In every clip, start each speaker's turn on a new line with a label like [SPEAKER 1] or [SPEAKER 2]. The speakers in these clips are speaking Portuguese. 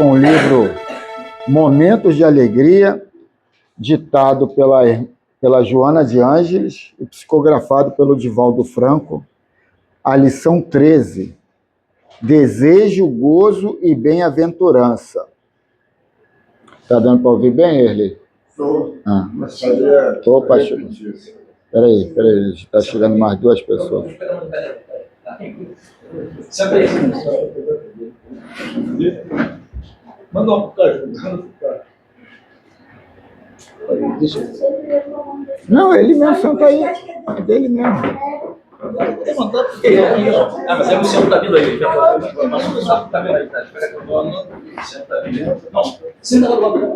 [SPEAKER 1] com o livro Momentos de Alegria, ditado pela Joana de Ângeles e psicografado pelo Divaldo Franco, a lição 13, Desejo, Gozo e Bem-aventurança. Está dando para ouvir bem, Erli?
[SPEAKER 2] Estou.
[SPEAKER 1] Opa, peraí, está chegando mais duas pessoas.
[SPEAKER 2] Manda um bocado.
[SPEAKER 1] Não, ele mesmo, senta aí. É dele mesmo.
[SPEAKER 2] Tem mandado porque mas é o Luciano tá vindo aí. Já tá vendo aí, tá? Espera que eu vou andando. Luciano tá vindo. Não, senta lá do lado.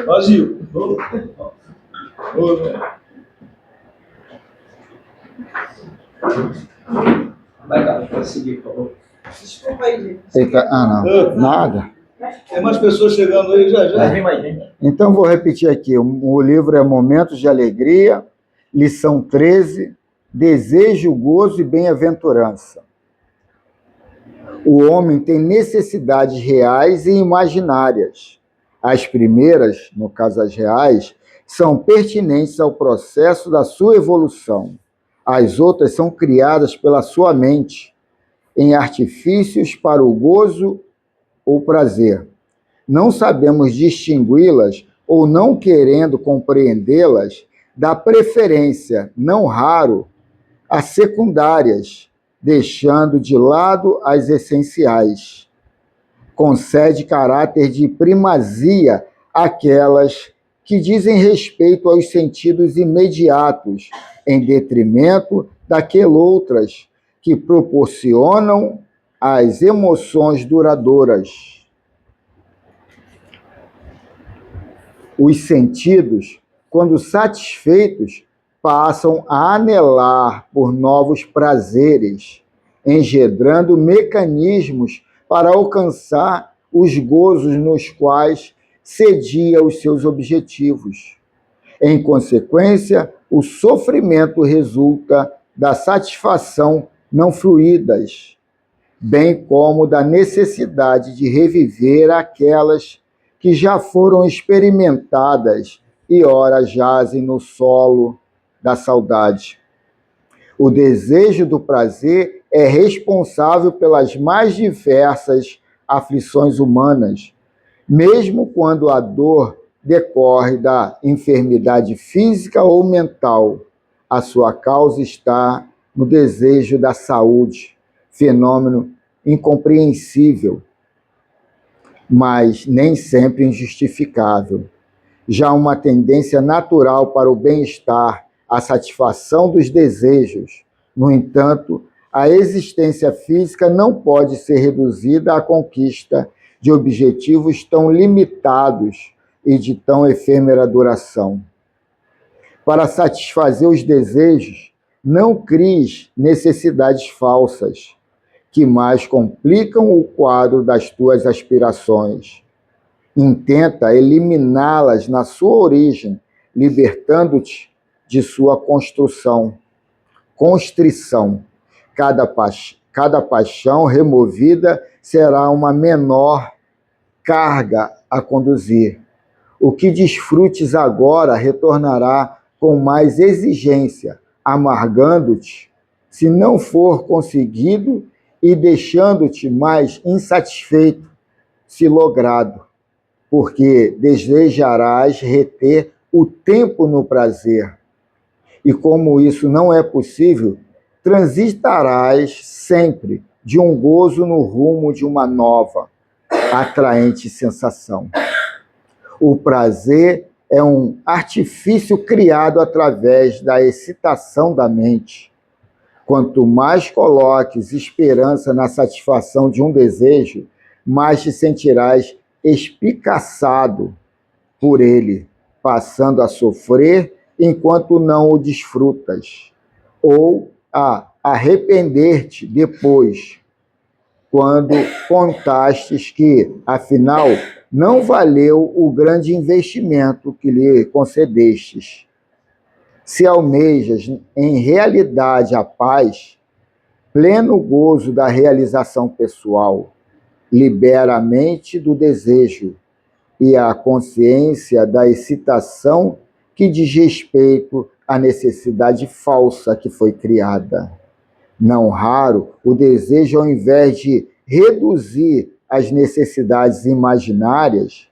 [SPEAKER 2] Vazio. Vai, cara, pode seguir, por favor. Desculpa aí, gente.
[SPEAKER 1] Não, nada.
[SPEAKER 2] Tem mais pessoas chegando aí já. Vem mais gente.
[SPEAKER 1] Então, vou repetir aqui. O livro é Momentos de Alegria, lição 13, Desejo, Gozo e Bem-aventurança. O homem tem necessidades reais e imaginárias. As primeiras, no caso as reais, são pertinentes ao processo da sua evolução. As outras são criadas pela sua mente, em artifícios para o gozo ou prazer. Não sabemos distingui-las ou não querendo compreendê-las, dá preferência, não raro, a secundárias, deixando de lado as essenciais. Concede caráter de primazia àquelas que dizem respeito aos sentidos imediatos, em detrimento daquelas outras que proporcionam as emoções duradouras. Os sentidos, quando satisfeitos, passam a anelar por novos prazeres, engendrando mecanismos para alcançar os gozos nos quais cedia os seus objetivos. Em consequência, o sofrimento resulta da satisfação não fruídas, bem como da necessidade de reviver aquelas que já foram experimentadas e ora jazem no solo da saudade. O desejo do prazer é responsável pelas mais diversas aflições humanas, mesmo quando a dor decorre da enfermidade física ou mental. A sua causa está no desejo da saúde, fenômeno incompreensível, mas nem sempre injustificável. Já uma tendência natural para o bem-estar, a satisfação dos desejos. No entanto, a existência física não pode ser reduzida à conquista de objetivos tão limitados e de tão efêmera duração. Para satisfazer os desejos, não cries necessidades falsas, que mais complicam o quadro das tuas aspirações. Intenta eliminá-las na sua origem, libertando-te de sua constrição. Cada paixão removida será uma menor carga a conduzir. O que desfrutes agora retornará com mais exigência, amargando-te, se não for conseguido, e deixando-te mais insatisfeito, se logrado, porque desejarás reter o tempo no prazer. E como isso não é possível, transitarás sempre de um gozo no rumo de uma nova, atraente sensação. O prazer é um artifício criado através da excitação da mente. Quanto mais coloques esperança na satisfação de um desejo, mais te sentirás espicaçado por ele, passando a sofrer enquanto não o desfrutas, ou a arrepender-te depois, quando contastes que, afinal, não valeu o grande investimento que lhe concedestes. Se almejas em realidade a paz, pleno gozo da realização pessoal, libera a mente do desejo e a consciência da excitação que diz respeito à necessidade falsa que foi criada. Não raro, o desejo, ao invés de reduzir as necessidades imaginárias,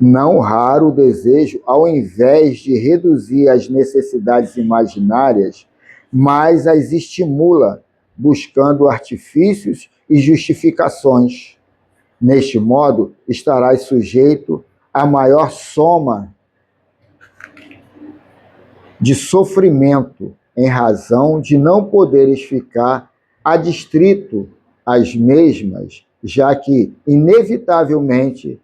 [SPEAKER 1] não raro o desejo, ao invés de reduzir as necessidades imaginárias, mais as estimula, buscando artifícios e justificações. Neste modo, estarás sujeito à maior soma de sofrimento, em razão de não poderes ficar adstrito às mesmas, já que, inevitavelmente,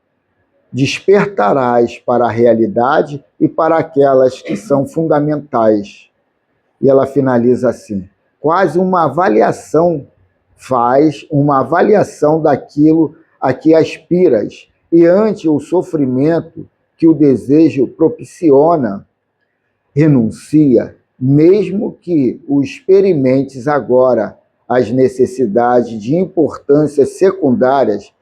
[SPEAKER 1] despertarás para a realidade e para aquelas que são fundamentais. E ela finaliza assim: quase uma avaliação, faz uma avaliação daquilo a que aspiras, e ante o sofrimento que o desejo propiciona, renuncia, mesmo que o experimentes agora as necessidades de importâncias secundárias,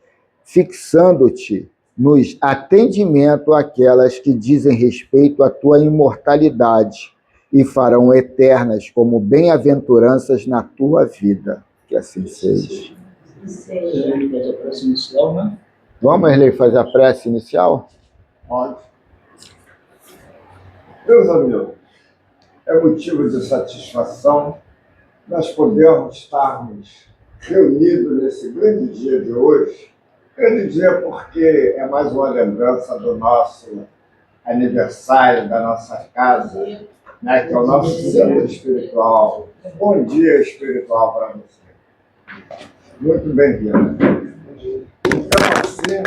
[SPEAKER 1] fixando-te no atendimento àquelas que dizem respeito à tua imortalidade e farão eternas como bem-aventuranças na tua vida. Que assim seja. Vamos, Erlei, fazer a prece inicial?
[SPEAKER 3] Pode. Meus amigos, é motivo de satisfação nós podermos estarmos reunidos nesse grande dia de hoje. Grande dia porque é mais uma lembrança do nosso aniversário, da nossa casa, né, que é o nosso centro espiritual. Bom dia espiritual para você. Muito bem-vindo. Então, assim,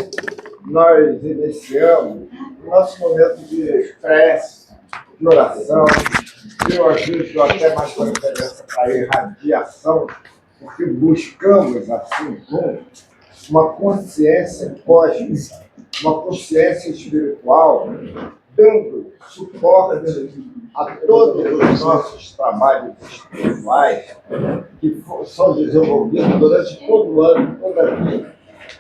[SPEAKER 3] nós iniciamos o nosso momento de prece, de oração. Eu acredito até mais com referência para irradiação, porque buscamos, assim, uma consciência cósmica, uma consciência espiritual, dando suporte a todos os nossos trabalhos espirituais que são desenvolvidos durante todo o ano, toda a vida.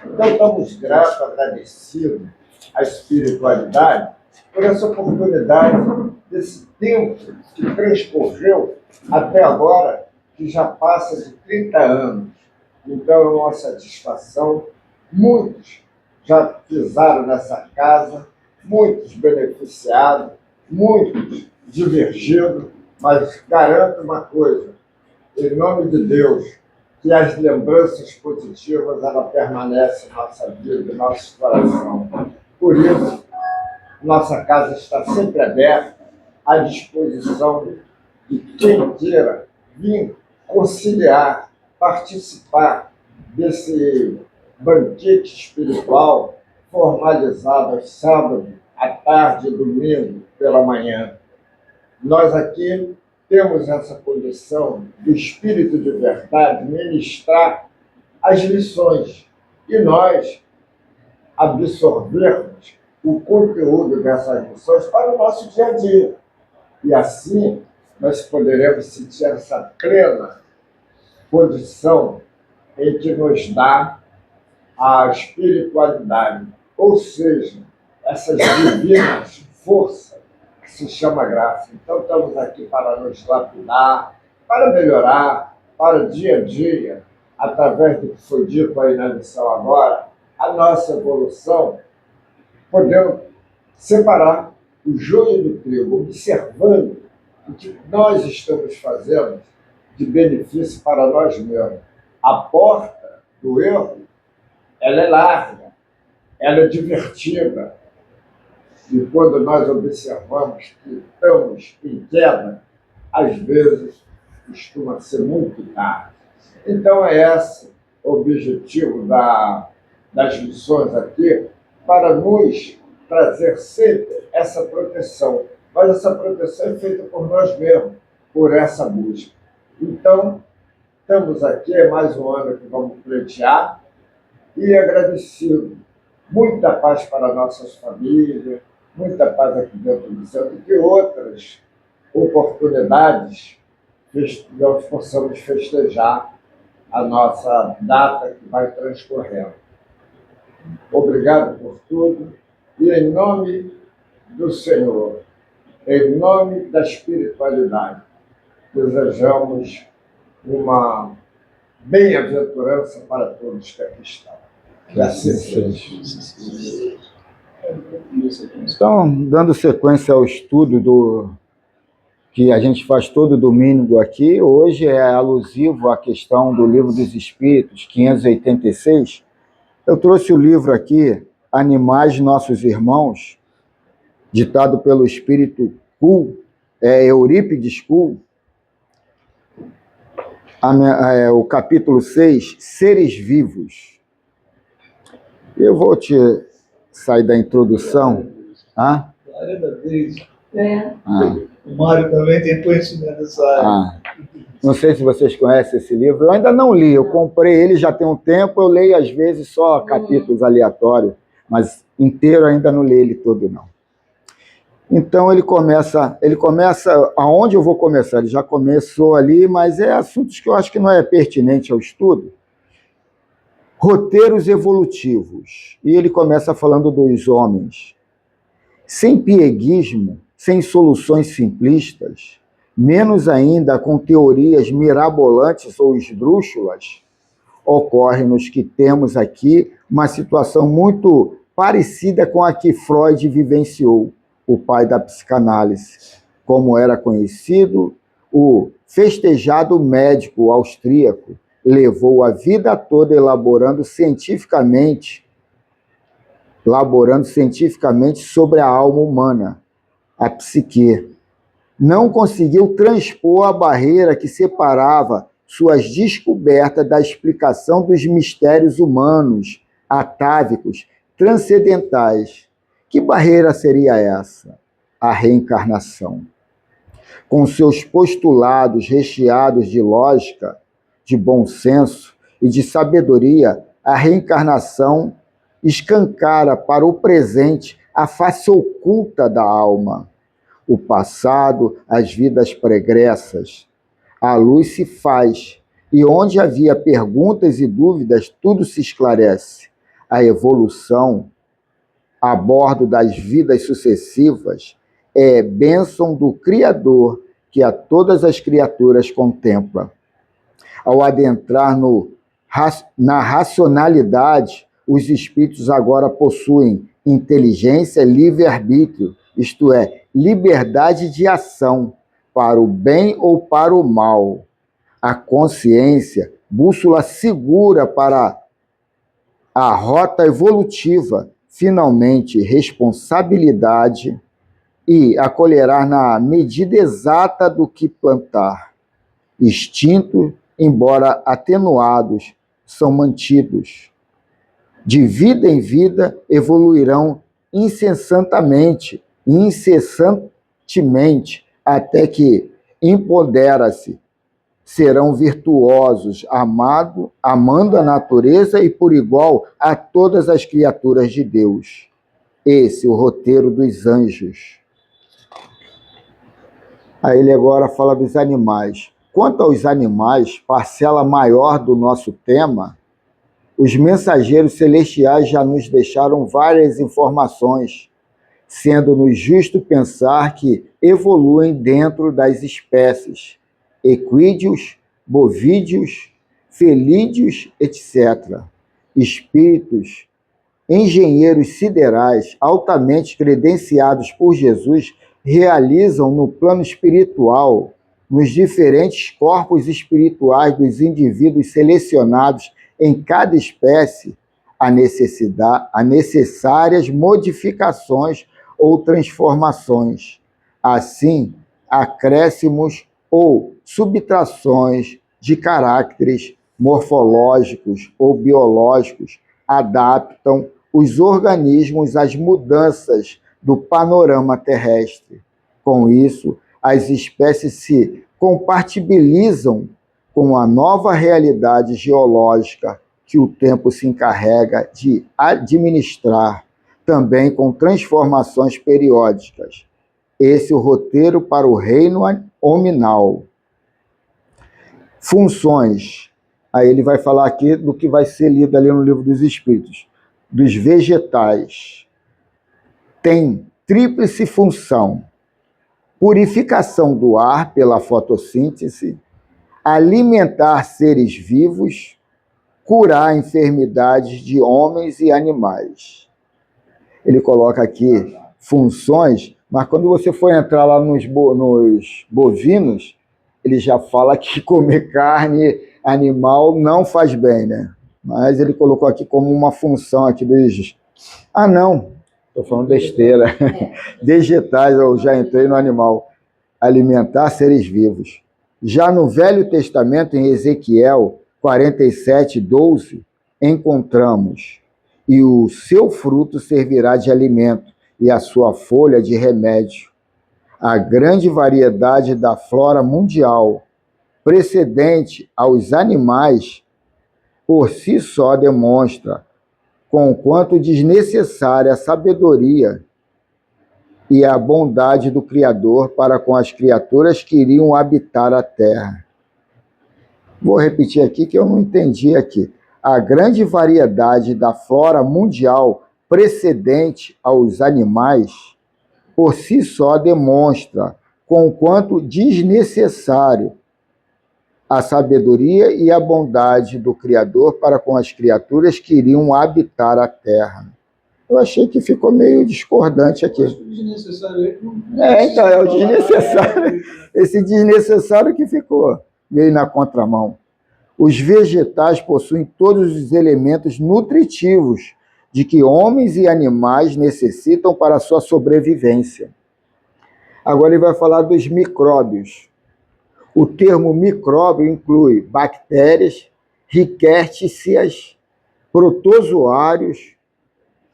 [SPEAKER 3] Então, estamos gratos, agradecidos à espiritualidade por essa oportunidade desse tempo que transcorreu até agora, que já passa de 30 anos. Então, é uma satisfação. Muitos já pisaram nessa casa, muitos beneficiados, muitos divergidos, mas garanto uma coisa, em nome de Deus, que as lembranças positivas elas permanecem em nossa vida, em nosso coração. Por isso, nossa casa está sempre aberta, à disposição de quem queira vir conciliar, participar desse banquete espiritual formalizado aos sábados, à tarde e domingo pela manhã. Nós aqui temos essa condição do Espírito de verdade ministrar as lições e nós absorvermos o conteúdo dessas lições para o nosso dia a dia. E assim nós poderemos sentir essa plena condição em que nos dá a espiritualidade, ou seja, essas divinas forças que se chama graça. Então estamos aqui para nos lapidar, para melhorar, para dia a dia, através do que foi dito aí na lição agora, a nossa evolução, podemos separar o joio do trigo, observando o que nós estamos fazendo de benefício para nós mesmos. A porta do erro, ela é larga, ela é divertida. E quando nós observamos que estamos em queda, às vezes costuma ser muito tarde. Então é esse o objetivo das lições aqui, para nos trazer sempre essa proteção. Mas essa proteção é feita por nós mesmos, por essa busca. Então, estamos aqui, é mais um ano que vamos pleitear, e agradecido. Muita paz para nossas famílias, muita paz aqui dentro do centro, e que outras oportunidades nós possamos festejar a nossa data que vai transcorrendo. Obrigado por tudo e, em nome do Senhor, em nome da espiritualidade, desejamos uma bem-aventurança para todos que aqui estão. Que assim seja.
[SPEAKER 1] Então, dando sequência ao estudo que a gente faz todo domingo aqui, hoje é alusivo à questão do Livro dos Espíritos, 586. Eu trouxe o livro aqui, Animais Nossos Irmãos, ditado pelo espírito Kuhl, Eurípides Kuhl, o capítulo 6, Seres Vivos. Eu vou te sair da introdução.
[SPEAKER 2] Glória a Deus.
[SPEAKER 1] Ah.
[SPEAKER 2] O Mário também tem conhecimento dessa área.
[SPEAKER 1] Não sei se vocês conhecem esse livro. Eu ainda não li, eu comprei ele já tem um tempo, eu leio às vezes só capítulos aleatórios, mas inteiro ainda não li ele todo, não. Então ele começa, aonde eu vou começar? Ele já começou ali, mas é assuntos que eu acho que não é pertinente ao estudo. Roteiros evolutivos. E ele começa falando dos homens. Sem pieguismo, sem soluções simplistas, menos ainda com teorias mirabolantes ou esdrúxulas, ocorre-nos que temos aqui uma situação muito parecida com a que Freud vivenciou, o pai da psicanálise. Como era conhecido, o festejado médico austríaco levou a vida toda elaborando cientificamente sobre a alma humana, a psique. Não conseguiu transpor a barreira que separava suas descobertas da explicação dos mistérios humanos, atávicos, transcendentais. Que barreira seria essa? A reencarnação. Com seus postulados recheados de lógica, de bom senso e de sabedoria, a reencarnação escancara para o presente a face oculta da alma. O passado, as vidas pregressas. A luz se faz, e onde havia perguntas e dúvidas, tudo se esclarece. A evolução, a bordo das vidas sucessivas, é bênção do Criador que a todas as criaturas contempla. Ao adentrar na racionalidade, os espíritos agora possuem inteligência, livre-arbítrio, isto é, liberdade de ação, para o bem ou para o mal. A consciência, bússola segura para a rota evolutiva, finalmente responsabilidade e acolherá na medida exata do que plantar. Instinto, embora atenuados, são mantidos. De vida em vida evoluirão incessantemente, até que empodera-se. Serão virtuosos, amando a natureza e por igual a todas as criaturas de Deus. Esse é o roteiro dos anjos. Aí ele agora fala dos animais. Quanto aos animais, parcela maior do nosso tema, os mensageiros celestiais já nos deixaram várias informações, sendo-nos justo pensar que evoluem dentro das espécies equídeos, bovídeos, felídeos, etc. Espíritos, engenheiros siderais altamente credenciados por Jesus realizam no plano espiritual, nos diferentes corpos espirituais dos indivíduos selecionados em cada espécie, a necessárias modificações ou transformações. Assim, acréscimos ou subtrações de caracteres morfológicos ou biológicos adaptam os organismos às mudanças do panorama terrestre. Com isso, as espécies se compatibilizam com a nova realidade geológica que o tempo se encarrega de administrar, também com transformações periódicas. Esse é o roteiro para o reino hominal. Funções. Aí ele vai falar aqui do que vai ser lido ali no Livro dos Espíritos. Dos vegetais. Tem tríplice função: purificação do ar pela fotossíntese, alimentar seres vivos, curar enfermidades de homens e animais. Ele coloca aqui funções, mas quando você for entrar lá nos bovinos, ele já fala que comer carne animal não faz bem, né? Mas ele colocou aqui como uma função aqui dos... Ah, não, estou falando besteira. Vegetais, eu já entrei no animal. Alimentar seres vivos. Já no Velho Testamento, em Ezequiel 47:12, encontramos: e o seu fruto servirá de alimento, e a sua folha de remédio. A grande variedade da flora mundial, precedente aos animais, por si só demonstra com quanto desnecessária a sabedoria e a bondade do Criador para com as criaturas que iriam habitar a terra. Vou repetir aqui que eu não entendi aqui. A grande variedade da flora mundial precedente aos animais, por si só demonstra com quanto desnecessário a sabedoria e a bondade do Criador para com as criaturas que iriam habitar a terra. Eu achei que ficou meio discordante aqui. Então, é o desnecessário. Esse desnecessário que ficou meio na contramão. Os vegetais possuem todos os elementos nutritivos de que homens e animais necessitam para a sua sobrevivência. Agora ele vai falar dos micróbios. O termo micróbio inclui bactérias, rickétsias, protozoários,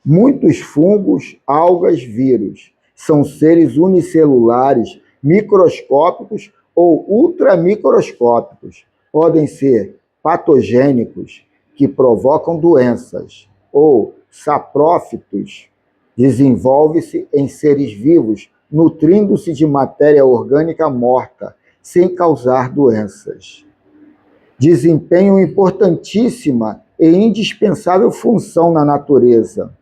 [SPEAKER 1] muitos fungos, algas, vírus. São seres unicelulares, microscópicos ou ultramicroscópicos. Podem ser patogênicos, que provocam doenças, ou saprófitos, desenvolve-se em seres vivos, nutrindo-se de matéria orgânica morta, sem causar doenças. Desempenham importantíssima e indispensável função na natureza: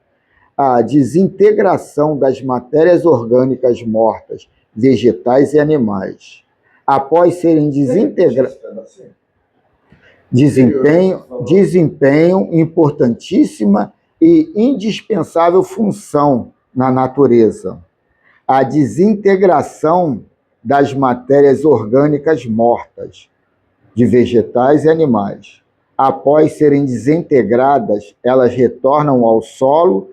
[SPEAKER 1] a desintegração das matérias orgânicas mortas, vegetais e animais. Após serem desintegradas, desempenham importantíssima e indispensável função na natureza: a desintegração das matérias orgânicas mortas, de vegetais e animais. Após serem desintegradas, elas retornam ao solo,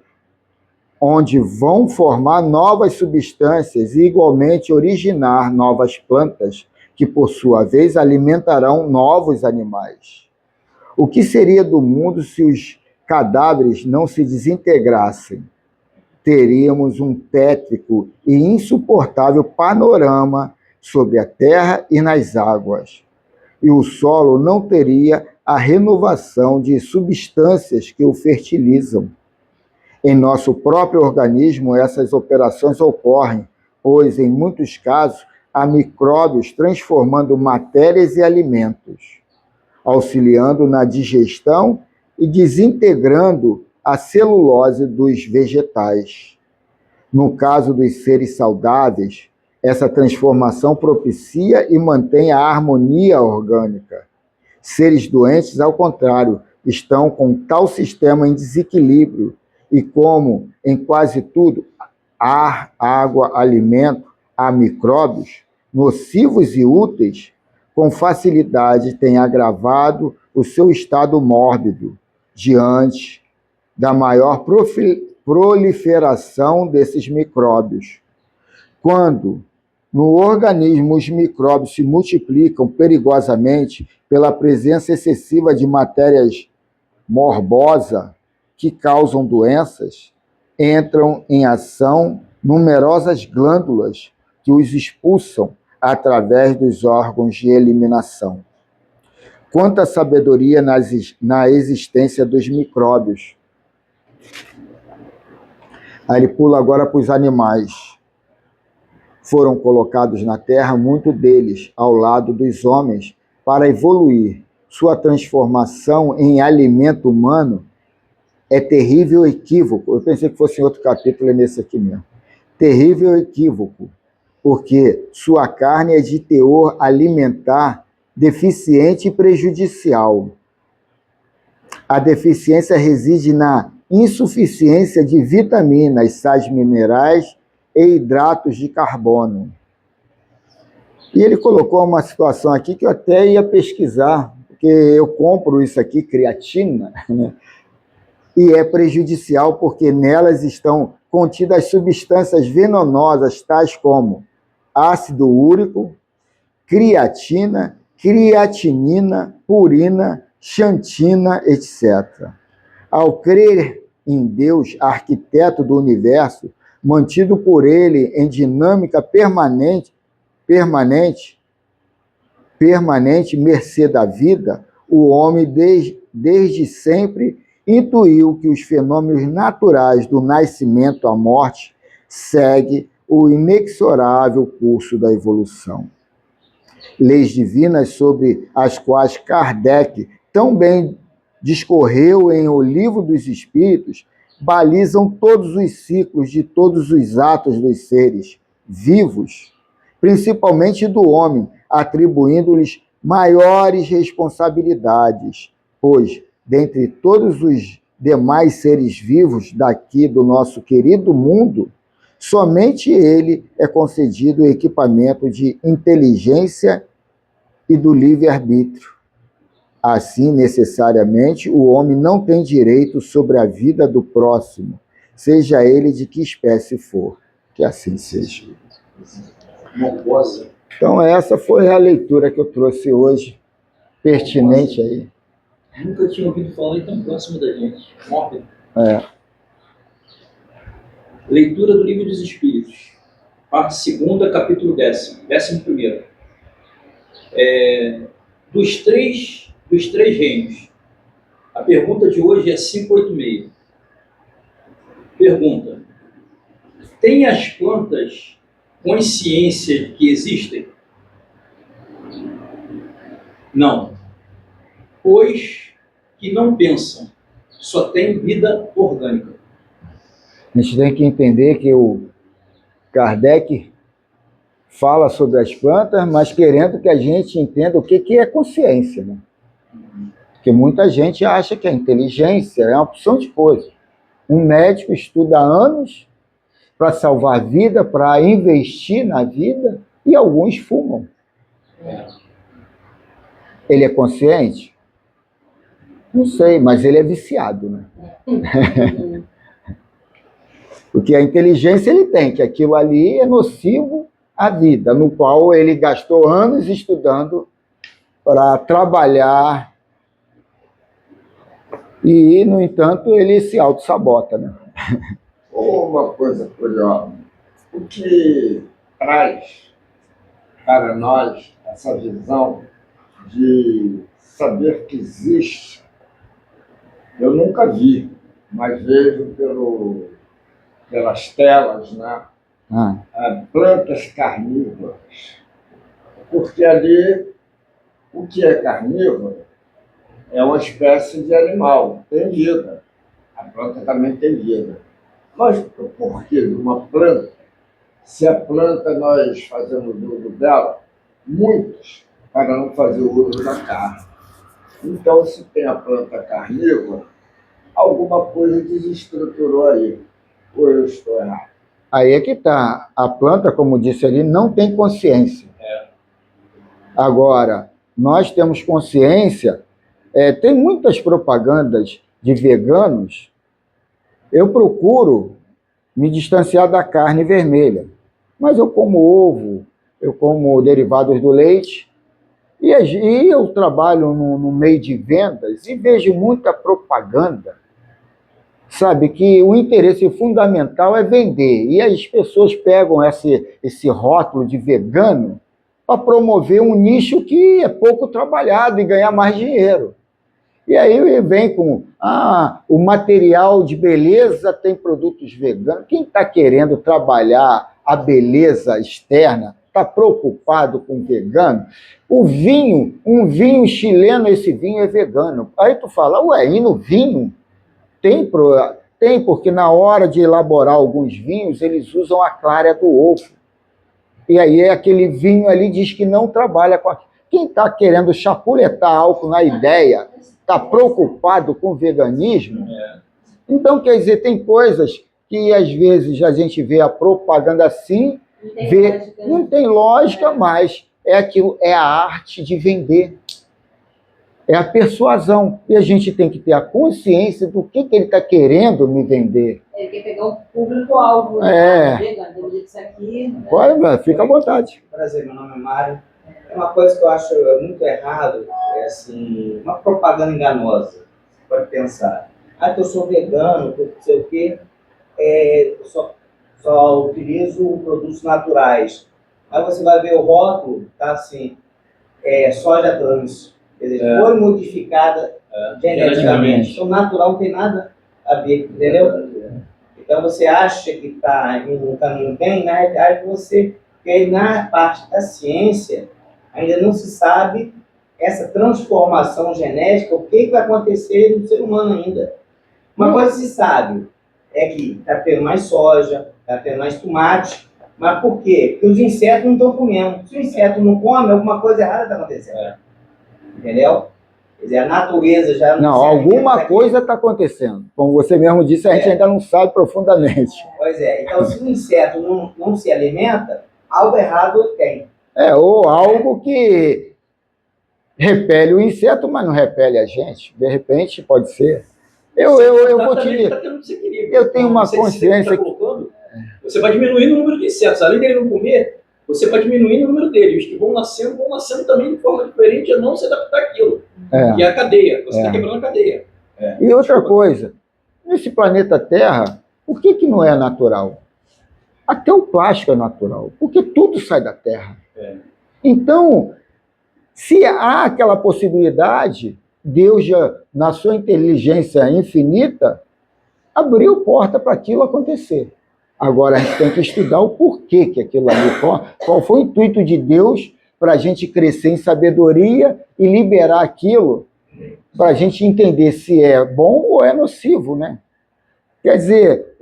[SPEAKER 1] onde vão formar novas substâncias e igualmente originar novas plantas, que por sua vez alimentarão novos animais. O que seria do mundo se os cadáveres não se desintegrassem? Teríamos um tétrico e insuportável panorama sobre a terra e nas águas. E o solo não teria a renovação de substâncias que o fertilizam. Em nosso próprio organismo, essas operações ocorrem, pois, em muitos casos, há micróbios transformando matérias e alimentos, auxiliando na digestão e desintegrando a celulose dos vegetais. No caso dos seres saudáveis, essa transformação propicia e mantém a harmonia orgânica. Seres doentes, ao contrário, estão com tal sistema em desequilíbrio e, como em quase tudo, ar, água, alimento, há micróbios nocivos e úteis, com facilidade têm agravado o seu estado mórbido diante da maior proliferação desses micróbios. Quando no organismo os micróbios se multiplicam perigosamente pela presença excessiva de matérias morbosas que causam doenças, entram em ação numerosas glândulas que os expulsam através dos órgãos de eliminação. Quanta sabedoria na existência dos micróbios. Aí ele pula agora para os animais. Foram colocados na Terra, muito deles, ao lado dos homens, para evoluir, sua transformação em alimento humano é terrível equívoco. Eu pensei que fosse em outro capítulo, é nesse aqui mesmo. Terrível equívoco, porque sua carne é de teor alimentar deficiente e prejudicial. A deficiência reside na insuficiência de vitaminas, sais minerais e hidratos de carbono. E ele colocou uma situação aqui que eu até ia pesquisar, porque eu compro isso aqui, creatina, né? E é prejudicial porque nelas estão contidas substâncias venenosas, tais como ácido úrico, creatina, creatinina, purina, xantina, etc. Ao crer em Deus, arquiteto do universo, mantido por ele em dinâmica permanente, mercê da vida, o homem desde sempre intuiu que os fenômenos naturais do nascimento à morte seguem o inexorável curso da evolução. Leis divinas sobre as quais Kardec tão bem discorreu em O Livro dos Espíritos balizam todos os ciclos de todos os atos dos seres vivos, principalmente do homem, atribuindo-lhes maiores responsabilidades, pois, dentre todos os demais seres vivos daqui do nosso querido mundo, somente ele é concedido o equipamento de inteligência e do livre-arbítrio. Assim, necessariamente, o homem não tem direito sobre a vida do próximo, seja ele de que espécie for. Que assim seja. Então, essa foi a leitura que eu trouxe hoje, pertinente aí.
[SPEAKER 2] Nunca tinha ouvido falar e tão próximo da gente. Morre. Leitura do Livro dos Espíritos. Parte 2ª, capítulo 11º. Dos três reinos. A pergunta de hoje é 586. Pergunta: tem as plantas consciência de que existem? Não. Pois que não pensam, só tem vida orgânica.
[SPEAKER 1] A gente tem que entender que o Kardec fala sobre as plantas, mas querendo que a gente entenda o que é consciência, né? Porque muita gente acha que a inteligência é uma opção de coisa. Um médico estuda anos para salvar a vida, para investir na vida, e alguns fumam. Ele é consciente? Não sei, mas ele é viciado, né? Porque a inteligência ele tem, que aquilo ali é nocivo à vida, no qual ele gastou anos estudando para trabalhar e, no entanto, ele se auto-sabota, né?
[SPEAKER 3] Uma coisa curiosa, o que traz para nós essa visão de saber que existe, eu nunca vi, mas vejo pelas telas, né? Plantas carnívoras. Porque ali, o que é carnívoro é uma espécie de animal, tem vida. A planta também tem vida. Mas por que de uma planta, se a planta nós fazemos uso dela, muitos, para não fazer uso da carne. Então, se tem a planta carnívora, alguma coisa desestruturou aí. Ou eu estou errado?
[SPEAKER 1] Aí é que está. A planta, como disse ali, não tem consciência. Agora, nós temos consciência. Tem muitas propagandas de veganos. Eu procuro me distanciar da carne vermelha. Mas eu como ovo, eu como derivados do leite. E eu trabalho no meio de vendas e vejo muita propaganda. Sabe, que o interesse fundamental é vender. E as pessoas pegam esse rótulo de vegano para promover um nicho que é pouco trabalhado e ganhar mais dinheiro. E aí vem com, o material de beleza tem produtos veganos. Quem está querendo trabalhar a beleza externa está preocupado com vegano? O vinho, um vinho chileno, esse vinho é vegano. Aí tu fala, ué, e no vinho? Tem, porque na hora de elaborar alguns vinhos, eles usam a clara do ovo. E aí aquele vinho ali diz que não trabalha com aquilo. Quem está querendo chapuletar álcool na ideia, está preocupado com o veganismo. Então, quer dizer, tem coisas que às vezes a gente vê a propaganda assim, não tem lógica, mas é aquilo, é a arte de vender. É a persuasão. E a gente tem que ter a consciência do que ele está querendo me vender.
[SPEAKER 4] Ele quer pegar um público-alvo. Isso aqui, né?
[SPEAKER 1] Pode, fica à vontade.
[SPEAKER 5] Prazer, meu nome é Mário. É uma coisa que eu acho muito errado, é assim, uma propaganda enganosa. Você pode pensar, que eu sou vegano, que eu não sei o quê, eu só utilizo produtos naturais. Aí você vai ver o rótulo, tá assim, soja trans. Quer dizer, foi modificada geneticamente. Então, natural não tem nada a ver, entendeu? Então, você acha que está indo no caminho bem, na realidade, porque na parte da ciência, ainda não se sabe essa transformação genética, o que vai acontecer no ser humano ainda. Uma coisa se sabe, é que está tendo mais soja, está tendo mais tomate, mas por quê? Porque os insetos não estão comendo. Se o inseto não come, alguma coisa errada está acontecendo. Entendeu? Quer dizer, a natureza já
[SPEAKER 1] não alguma coisa está acontecendo. Como você mesmo disse, a gente ainda não sabe profundamente.
[SPEAKER 5] Pois é. Então, se o inseto não se alimenta, algo errado tem.
[SPEAKER 1] Ou algo que repele o inseto, mas não repele a gente. De repente, pode ser. Eu vou te dizer. Eu tenho uma consciência que...
[SPEAKER 2] Você vai diminuindo o número de insetos. Além dele não comer, você vai diminuindo o número deles. Os que vão nascendo também de forma diferente a não se adaptar àquilo. E a cadeia. Você está quebrando a cadeia.
[SPEAKER 1] E outra coisa, nesse planeta Terra, por que não é natural? Até o plástico é natural, porque tudo sai da Terra. Então, se há aquela possibilidade, Deus já, na sua inteligência infinita, abriu porta para aquilo acontecer. Agora, a gente tem que estudar o porquê que aquilo ali, qual foi o intuito de Deus para a gente crescer em sabedoria e liberar aquilo para a gente entender se é bom ou é nocivo, né? Quer dizer,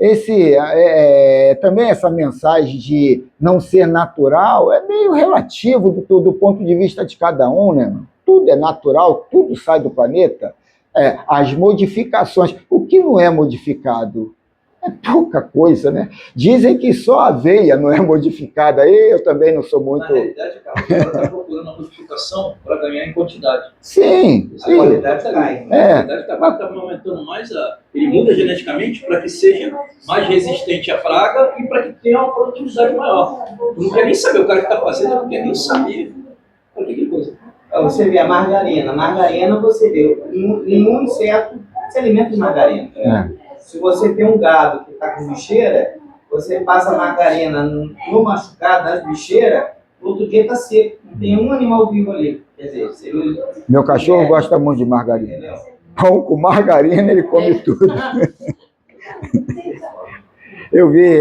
[SPEAKER 1] também essa mensagem de não ser natural é meio relativo do ponto de vista de cada um, né? Tudo é natural, tudo sai do planeta. As modificações, o que não é modificado? É pouca coisa, né? Dizem que só a aveia não é modificada. Eu também não sou muito...
[SPEAKER 2] Na realidade, cara, o cara está procurando a modificação para ganhar em quantidade.
[SPEAKER 1] Sim.
[SPEAKER 2] A qualidade cai. A qualidade está aumentando mais. Ele muda geneticamente para que seja mais resistente à praga e para que tenha uma produtividade maior. Tu não quer nem saber, o cara que está fazendo não quer nem saber. Olha que coisa.
[SPEAKER 5] Você vê a margarina. A margarina, você vê, nenhum inseto se alimenta de margarina. Se você tem um gado que está com bicheira, você passa a margarina no machucado das bicheiras, no outro dia está seco. Não tem um animal vivo ali. Quer dizer,
[SPEAKER 1] meu cachorro gosta muito de margarina. Entendeu? Pão com margarina, ele come tudo. Eu vi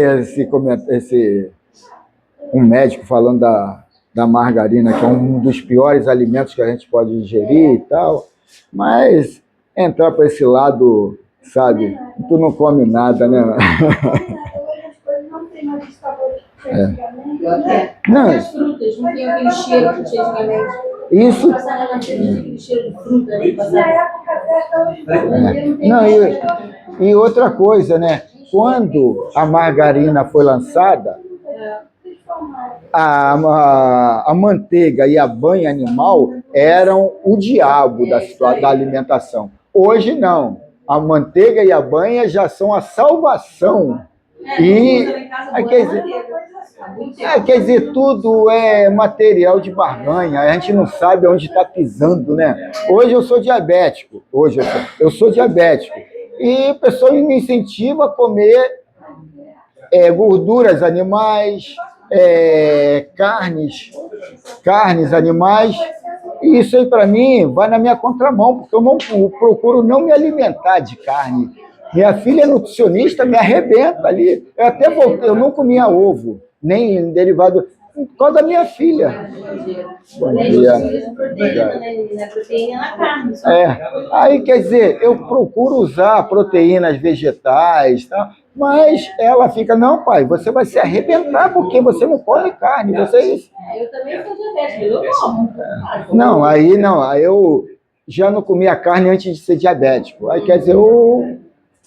[SPEAKER 1] um médico falando da margarina, que é um dos piores alimentos que a gente pode ingerir e tal, mas entrar para esse lado... Sabe? Tu não come nada, né?
[SPEAKER 4] Não tem mais sabor
[SPEAKER 1] Não.
[SPEAKER 4] As frutas, não tem aquele cheiro que tinha antigamente.
[SPEAKER 1] Isso.
[SPEAKER 4] Passava na frente, tinha aquele cheiro de fruta.
[SPEAKER 1] Não, e outra coisa, né? Quando a margarina foi lançada, a manteiga e a banha animal eram o diabo da alimentação. Hoje não. A manteiga e a banha já são a salvação. Quer dizer, tudo é material de barganha. A gente não sabe onde está pisando, né? Hoje eu sou diabético. Eu sou diabético. E a pessoa me incentiva a comer gorduras animais, carnes animais. E isso aí, para mim, vai na minha contramão, porque eu procuro não me alimentar de carne. Minha filha é nutricionista, me arrebenta ali. Eu até voltei, eu não comia ovo, nem derivado. Por causa da minha filha. Bom dia.
[SPEAKER 4] Proteína na carne.
[SPEAKER 1] Aí, quer dizer, eu procuro usar proteínas vegetais, tá? Mas ela fica, não, pai, você vai se arrebentar porque você não come carne. Você...
[SPEAKER 4] Eu também sou diabética, eu como.
[SPEAKER 1] Aí eu já não comia carne antes de ser diabético. Aí, quer dizer, eu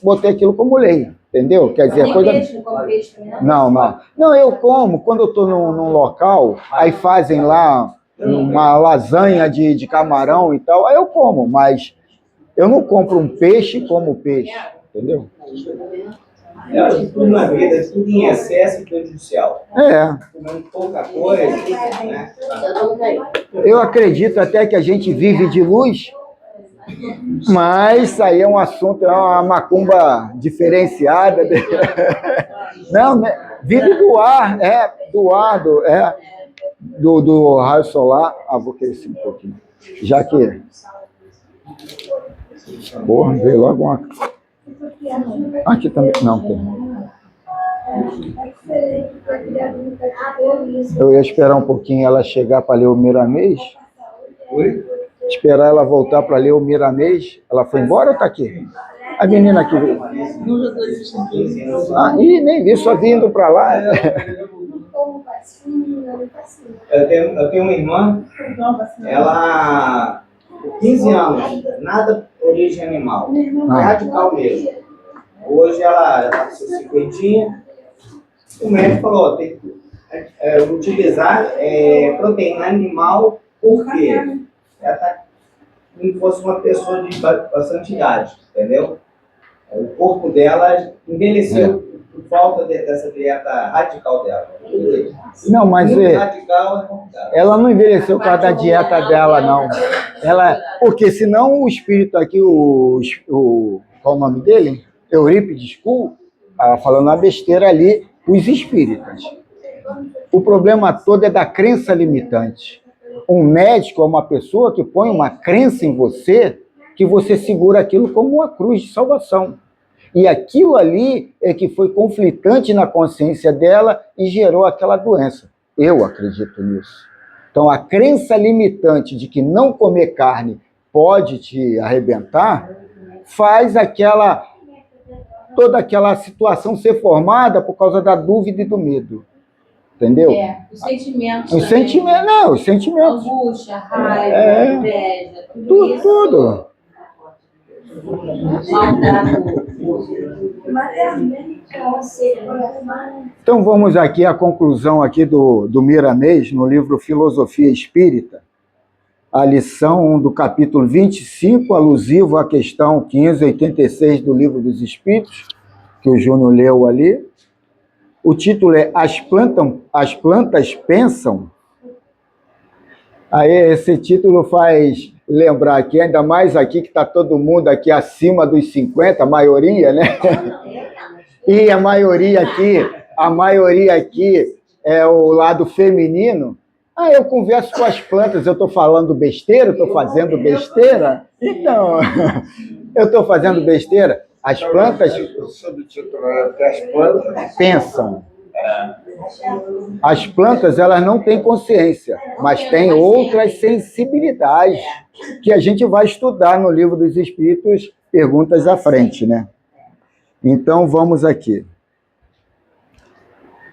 [SPEAKER 1] botei aquilo como lei, entendeu? Quer dizer,
[SPEAKER 4] Peixe, não come peixe,
[SPEAKER 1] não? Não, eu como, quando eu estou num local, aí fazem lá uma lasanha de camarão e tal, aí eu como, mas eu não compro um peixe e como peixe, entendeu?
[SPEAKER 5] Tudo na vida, tudo em excesso e prejudicial. Comendo pouca coisa, né?
[SPEAKER 1] Eu acredito até que a gente vive de luz, mas isso aí é um assunto, é uma macumba diferenciada. Não, né? Vive do ar, do raio solar. Vou crescer um pouquinho. Já que... Porra, veio logo uma... Aqui também, não tem. Eu ia esperar um pouquinho ela chegar para ler o Miramês.
[SPEAKER 5] Oi?
[SPEAKER 1] Esperar ela voltar para ler o Miramês. Ela foi embora ou está aqui? A menina aqui veio. Nem vi, só vindo para lá.
[SPEAKER 5] Eu tenho uma irmã, ela, por 15 anos, nada origem animal, radical mesmo. Hoje ela está com seus 50, o médico falou, tem que utilizar proteína animal, porque ela está como se fosse uma pessoa de bastante idade, entendeu? O corpo dela envelheceu por falta dessa dieta radical dela.
[SPEAKER 1] Não, mas
[SPEAKER 5] radical
[SPEAKER 1] ela não envelheceu por causa da dieta dela, não. Porque senão o espírito aqui, qual o nome dele? Eurípides Kuhl, estava falando uma besteira ali, os espíritas. O problema todo é da crença limitante. Um médico é uma pessoa que põe uma crença em você, que você segura aquilo como uma cruz de salvação. E aquilo ali é que foi conflitante na consciência dela e gerou aquela doença. Eu acredito nisso. Então, a crença limitante de que não comer carne pode te arrebentar, faz toda aquela situação ser formada por causa da dúvida e do medo. Entendeu?
[SPEAKER 4] Os sentimentos.
[SPEAKER 1] Os sentimentos.
[SPEAKER 4] Angústia, raiva, inveja,
[SPEAKER 1] tudo. Então vamos aqui à conclusão aqui do Miramês, no livro Filosofia Espírita, a lição do capítulo 25, alusivo à questão 1586 do Livro dos Espíritos, que o Júnior leu ali. O título é As Plantas Pensam. Aí esse título faz lembrar aqui, ainda mais aqui que está todo mundo aqui acima dos 50, a maioria, né? E a maioria aqui é o lado feminino. Eu converso com as plantas, eu estou falando besteira, estou fazendo besteira. Então, eu estou fazendo besteira. As plantas...
[SPEAKER 3] O subtítulo é As Plantas
[SPEAKER 1] Pensam. As plantas, elas não têm consciência, mas têm outras sensibilidades que a gente vai estudar no Livro dos Espíritos, perguntas à frente, né? Então, vamos aqui.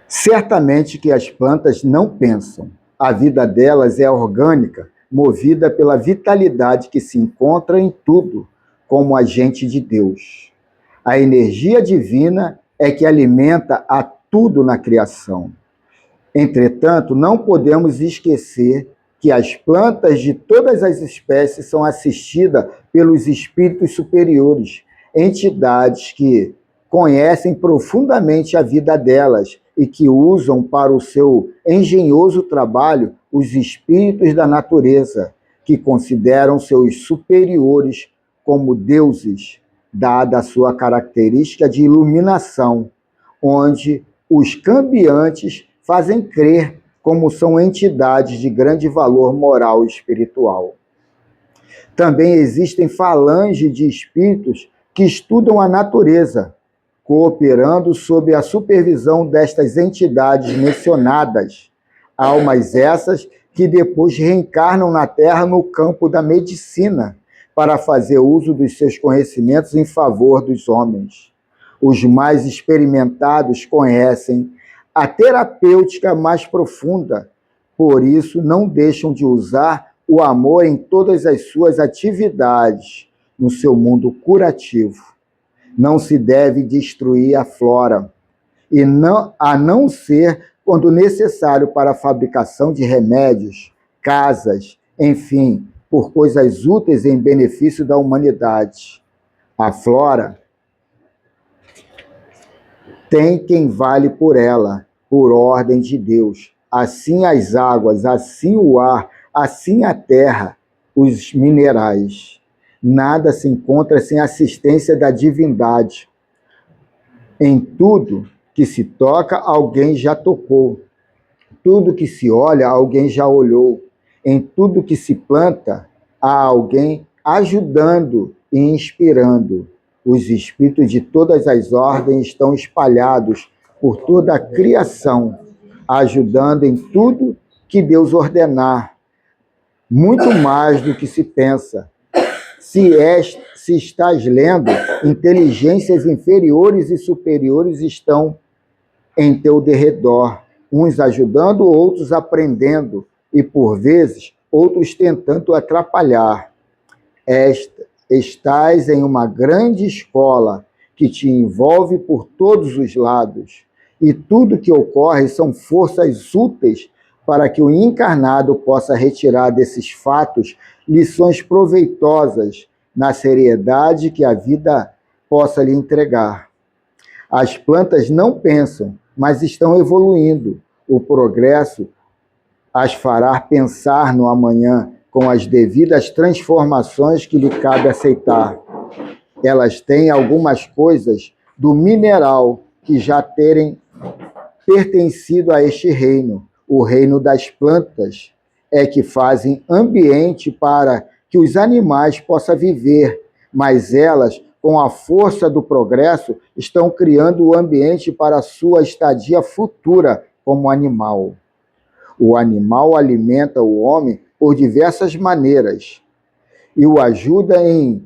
[SPEAKER 1] Certamente que as plantas não pensam. A vida delas é orgânica, movida pela vitalidade que se encontra em tudo, como agente de Deus. A energia divina é que alimenta a tudo na criação. Entretanto, não podemos esquecer que as plantas de todas as espécies são assistidas pelos espíritos superiores, entidades que conhecem profundamente a vida delas e que usam para o seu engenhoso trabalho os espíritos da natureza, que consideram seus superiores como deuses, dada a sua característica de iluminação, onde os cambiantes fazem crer como são entidades de grande valor moral e espiritual. Também existem falanges de espíritos que estudam a natureza, cooperando sob a supervisão destas entidades mencionadas, Almas essas que depois reencarnam na Terra no campo da medicina para fazer uso dos seus conhecimentos em favor dos homens. Os mais experimentados conhecem a terapêutica mais profunda, por isso não deixam de usar o amor em todas as suas atividades no seu mundo curativo. Não se deve destruir a flora, a não ser quando necessário para a fabricação de remédios, casas, enfim, por coisas úteis em benefício da humanidade. A flora tem quem vale por ela, por ordem de Deus. Assim as águas, assim o ar, assim a terra, os minerais. Nada se encontra sem assistência da divindade. Em tudo que se toca, alguém já tocou. Tudo que se olha, alguém já olhou. Em tudo que se planta, há alguém ajudando e inspirando. Os espíritos de todas as ordens estão espalhados por toda a criação, ajudando em tudo que Deus ordenar, muito mais do que se pensa. Se estás lendo, inteligências inferiores e superiores estão em teu derredor, uns ajudando, outros aprendendo, e por vezes outros tentando atrapalhar. Estás em uma grande escola que te envolve por todos os lados, e tudo que ocorre são forças úteis para que o encarnado possa retirar desses fatos lições proveitosas na seriedade que a vida possa lhe entregar. As plantas não pensam, mas estão evoluindo. O progresso as fará pensar no amanhã com as devidas transformações que lhe cabe aceitar. Elas têm algumas coisas do mineral que já terem pertencido a este reino. O reino das plantas é que fazem ambiente para que os animais possam viver, mas elas, com a força do progresso, estão criando o ambiente para a sua estadia futura como animal. O animal alimenta o homem por diversas maneiras e o ajuda em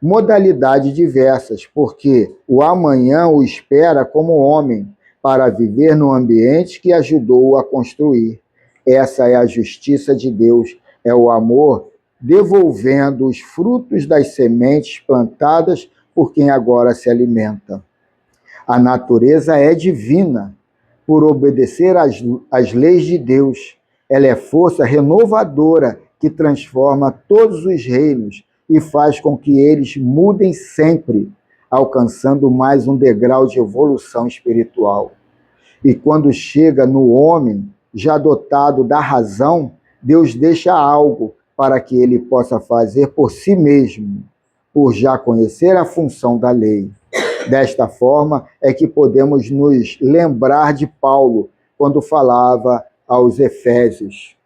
[SPEAKER 1] modalidades diversas, porque o amanhã o espera como homem para viver no ambiente que ajudou a construir. Essa é a justiça de Deus, é o amor devolvendo os frutos das sementes plantadas por quem agora se alimenta. A natureza é divina por obedecer às leis de Deus. Ela é força renovadora que transforma todos os reinos e faz com que eles mudem sempre, alcançando mais um degrau de evolução espiritual. E quando chega no homem, já dotado da razão, Deus deixa algo para que ele possa fazer por si mesmo, por já conhecer a função da lei. Desta forma é que podemos nos lembrar de Paulo, quando falava aos Efésios.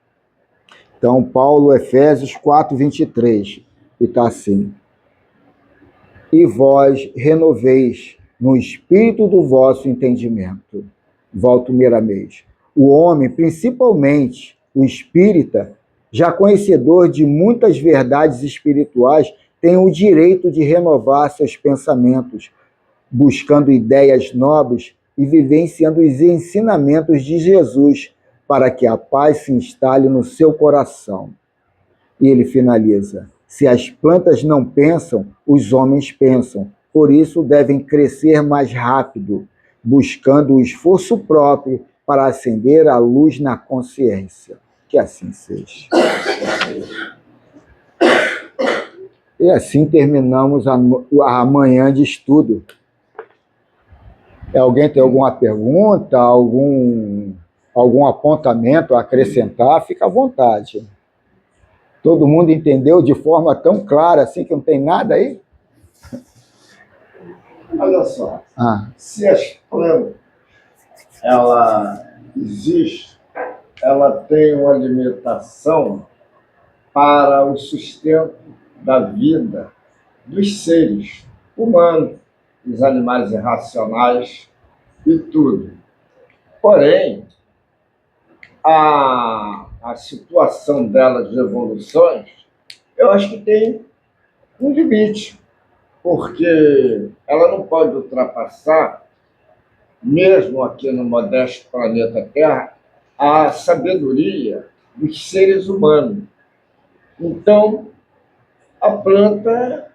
[SPEAKER 1] Então, Paulo, Efésios 4:23, e está assim: e vós renoveis no espírito do vosso entendimento. Volto Miramês. O homem, principalmente o espírita, já conhecedor de muitas verdades espirituais, tem o direito de renovar seus pensamentos, buscando ideias nobres e vivenciando os ensinamentos de Jesus, para que a paz se instale no seu coração. E ele finaliza: se as plantas não pensam, os homens pensam, por isso devem crescer mais rápido, buscando o esforço próprio para acender a luz na consciência. Que assim seja. E assim terminamos a manhã de estudo. Alguém tem alguma pergunta, algum apontamento a acrescentar? Fica à vontade. Todo mundo entendeu de forma tão clara assim que não tem nada aí?
[SPEAKER 3] Olha só, se as plantas, ela existe, ela tem uma alimentação para o sustento da vida dos seres humanos, dos animais irracionais e tudo. Porém, a situação dela de evoluções, eu acho que tem um limite, porque ela não pode ultrapassar, mesmo aqui no modesto planeta Terra, a sabedoria dos seres humanos. Então, a planta,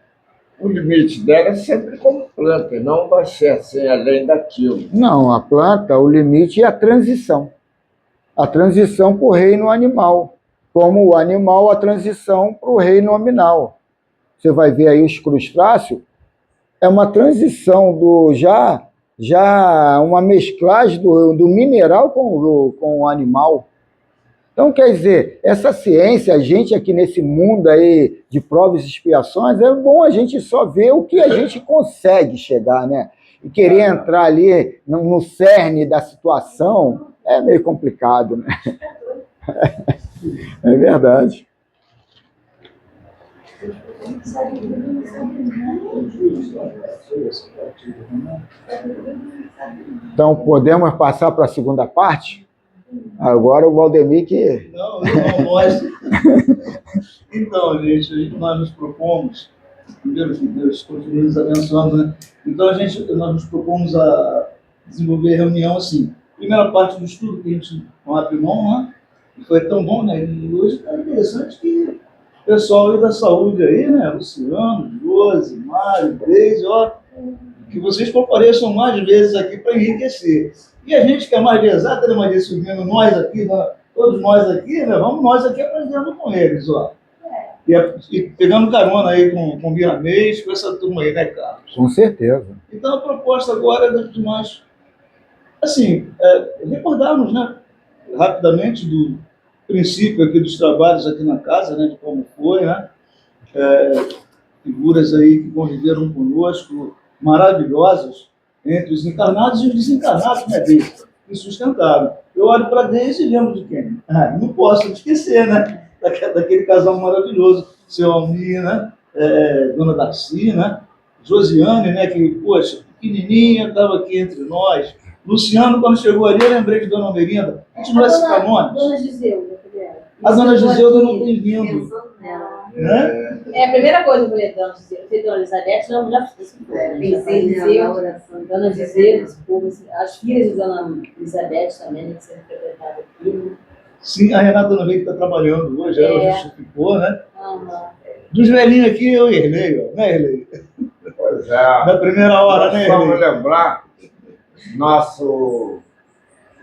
[SPEAKER 3] o limite dela é sempre como planta, não vai ser assim além daquilo.
[SPEAKER 1] Não, a planta, o limite é a transição. A transição para o reino animal. Como o animal, a transição para o reino nominal. Você vai ver aí os crustáceos, é uma transição do já uma mesclagem do mineral com o animal. Então, quer dizer, essa ciência, a gente aqui nesse mundo aí de provas e expiações, é bom a gente só ver o que a gente consegue chegar, né? E querer entrar ali no cerne da situação é meio complicado, né? É verdade. Então, podemos passar para a segunda parte? Agora o Valdemir que...
[SPEAKER 2] Não, eu não gosto. Então, gente, nós nos propomos, primeiro que Deus continue nos abençoando, né? Então, nós nos propomos a desenvolver reunião assim. Primeira parte do estudo que a gente não abre mão, né? E foi tão bom, né? E hoje está interessante que o pessoal aí da saúde aí, né? Luciano, Josi, Mário, Deise, ó, que vocês compareçam mais vezes aqui para enriquecer. E a gente que é mais de exata, né, Maria Silvina, nós aqui, todos nós aqui, né, vamos nós aqui aprendendo com eles, ó. E pegando carona aí com o Viramês, com essa turma aí, né, Carlos?
[SPEAKER 1] Com certeza.
[SPEAKER 2] Então a proposta agora é de nós, assim, recordarmos, né, rapidamente do princípio aqui dos trabalhos aqui na casa, né, de como foi, né, figuras aí que conviveram conosco, maravilhosas, entre os encarnados e os desencarnados, né, Deise? Que sustentaram. Eu olho para Deise e lembro de quem? Não posso esquecer, né? Daquele casal maravilhoso, seu Almir, né? Dona Darcy, né? Josiane, né? Que, poxa, pequenininha, estava aqui entre nós. Luciano, quando chegou ali, eu lembrei de Dona Merinda. Continua esse canônico.
[SPEAKER 4] Dona Giseuda.
[SPEAKER 2] A Dona Giseuda não tem vindo.
[SPEAKER 4] Né? É a primeira coisa que eu falei, Dona Giseuda. Eu falei, Dona Elizabeth, não, já fiz. Pensei na oração. Dona Giseuda, as filhas de Dona Elizabeth também, né, que sempre frequentavam aqui.
[SPEAKER 2] Sim, a Renata também está trabalhando hoje, ela justificou, né?
[SPEAKER 4] Uhum.
[SPEAKER 2] Dos velhinhos aqui, eu e Erlei, ó, né, Erlei?
[SPEAKER 3] Pois é.
[SPEAKER 2] Na primeira hora, né,
[SPEAKER 3] Vamos
[SPEAKER 2] Erlei?
[SPEAKER 3] lembrar nosso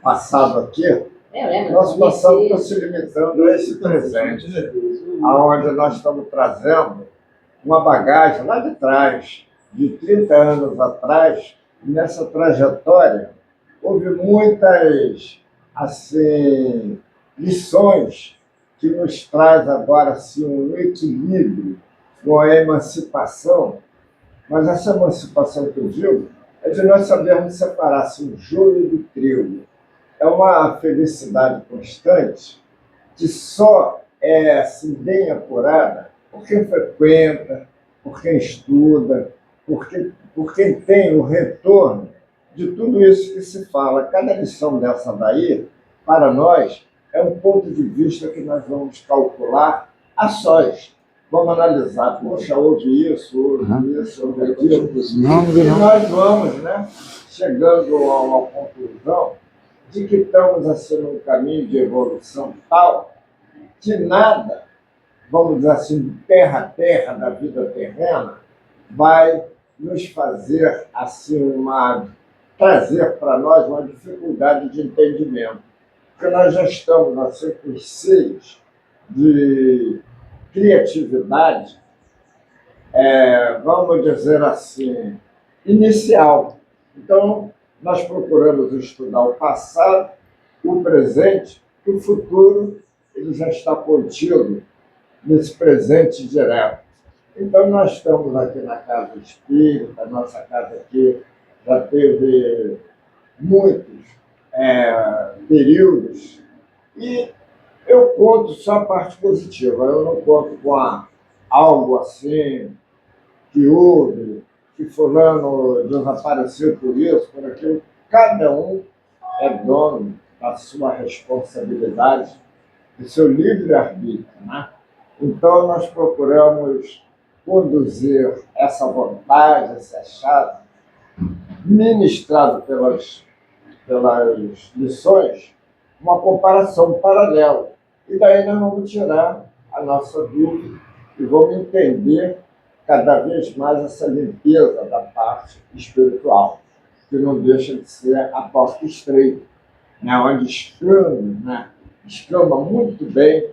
[SPEAKER 3] passado aqui.
[SPEAKER 4] Eu lembro.
[SPEAKER 3] Nosso passado está se limitando a esse presente, aonde nós estamos trazendo uma bagagem lá de trás, de 30 anos atrás, e nessa trajetória houve muitas assim, lições que nos traz agora assim, um equilíbrio com a emancipação, mas essa emancipação que eu digo é de nós sabermos separar assim, o joio do trigo. É uma felicidade constante que só é assim, bem apurada por quem frequenta, por quem estuda, por quem tem o retorno de tudo isso que se fala. Cada lição dessa daí, para nós, é um ponto de vista que nós vamos calcular a sós. Vamos analisar, poxa, houve isso, houve isso, houve aquilo. E nós vamos, né, chegando a uma conclusão de que estamos assim num caminho de evolução tal que nada, vamos dizer assim, terra a terra da vida terrena, vai nos fazer assim trazer para nós uma dificuldade de entendimento. Porque nós já estamos assim com seios de criatividade, vamos dizer assim, inicial. Então, nós procuramos estudar o passado, o presente, e o futuro ele já está contido nesse presente direto. Então, nós estamos aqui na Casa Espírita, a nossa casa aqui já teve muitos períodos, e eu conto só a parte positiva, eu não conto com algo assim que houve, que fulano desapareceu por isso, por aquilo. Cada um é dono da sua responsabilidade, do seu livre-arbítrio, né? Então, nós procuramos conduzir essa vontade, esse achado, ministrado pelas lições, uma comparação paralela. E daí nós vamos tirar a nossa dúvida e vamos entender cada vez mais essa limpeza da parte espiritual, que não deixa de ser a porta estreita, né? Onde escama muito bem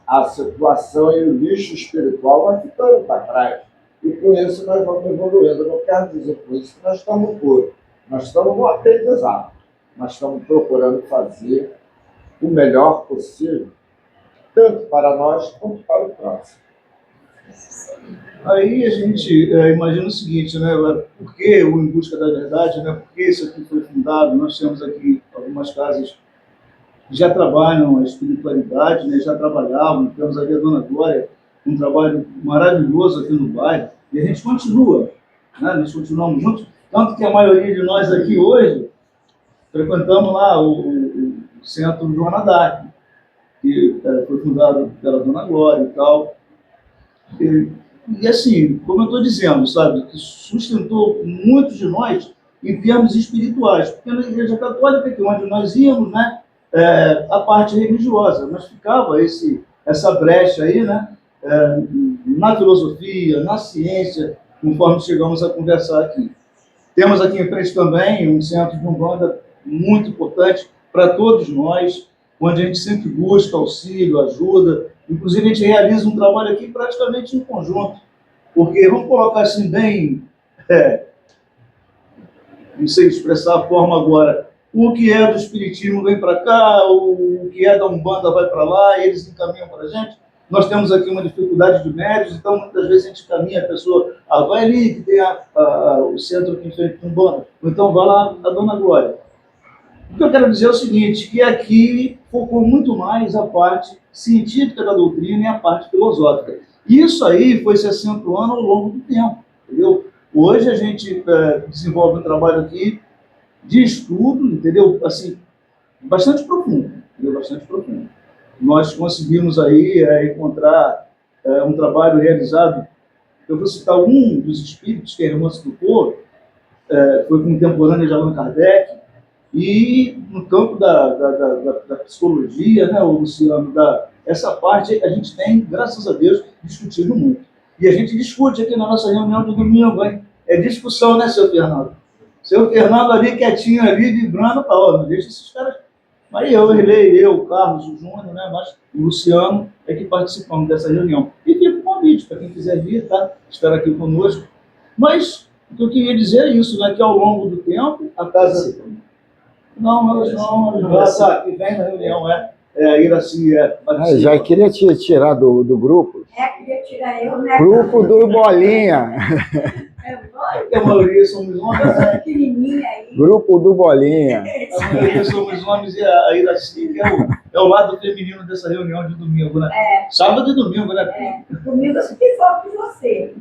[SPEAKER 3] a situação e o lixo espiritual vai ficando para trás. E com isso nós vamos evoluindo. Eu não quero dizer com isso que nós estamos puros. Nós estamos no aprendizado. Nós estamos procurando fazer o melhor possível, tanto para nós quanto para o próximo.
[SPEAKER 2] Aí a gente imagina o seguinte, né? Por que o Em Busca da Verdade, né? Por que isso aqui foi fundado? Nós temos aqui algumas casas que já trabalham a espiritualidade, né? Já trabalhavam, temos ali a Dona Glória, um trabalho maravilhoso aqui no bairro, e a gente continua, né? Nós continuamos juntos, tanto que a maioria de nós aqui hoje frequentamos lá o Centro Joana d'Arc, que foi fundado pela Dona Glória e tal. E assim, como eu estou dizendo, sabe, que sustentou muitos de nós em termos espirituais, porque na Igreja Católica, que é onde nós íamos, né, a parte religiosa, mas ficava essa brecha aí, né, na filosofia, na ciência, conforme chegamos a conversar aqui. Temos aqui em frente também um centro de Umbanda muito importante para todos nós, onde a gente sempre busca auxílio, ajuda. Inclusive, a gente realiza um trabalho aqui praticamente em conjunto, porque, vamos colocar assim bem, não sei expressar a forma agora, o que é do Espiritismo vem para cá, o que é da Umbanda vai para lá, e eles encaminham para a gente. Nós temos aqui uma dificuldade de médios, então muitas vezes a gente caminha a pessoa, vai ali, que tem o centro aqui em frente de Umbanda, ou então vai lá a Dona Glória. O que eu quero dizer é o seguinte, que aqui focou muito mais a parte científica da doutrina e a parte filosófica. Isso aí foi se acentuando ao longo do tempo, entendeu? Hoje a gente desenvolve um trabalho aqui de estudo, entendeu? Assim, bastante profundo, entendeu? Bastante profundo. Nós conseguimos aí encontrar um trabalho realizado, eu vou citar um dos espíritos, que é a irmã Foucault, foi contemporânea de Allan Kardec, e no campo da psicologia, né, o Luciano, essa parte a gente tem, graças a Deus, discutido muito. E a gente discute aqui na nossa reunião do domingo, hein? É discussão, né, seu Fernando? Seu Fernando ali, quietinho ali, vibrando, fala, não deixa esses caras... Aí eu, o Carlos, o Júnior, né, mas o Luciano é que participamos dessa reunião. E fica um convite para quem quiser vir, tá? Estar aqui conosco. Mas o que eu queria dizer é isso, né, que ao longo do tempo, a casa... Não, que vem na reunião, Iraci,
[SPEAKER 1] já queria te tirar do grupo.
[SPEAKER 6] Queria tirar eu, né?
[SPEAKER 1] Grupo do Bolinha.
[SPEAKER 2] A maioria somos homens, né?
[SPEAKER 6] Pequenininha aí.
[SPEAKER 1] Grupo do Bolinha.
[SPEAKER 2] A maioria somos homens e a Iraci, que é o lado feminino dessa reunião de domingo, né? Sábado e domingo, né?
[SPEAKER 6] Domingo eu fiquei só com você.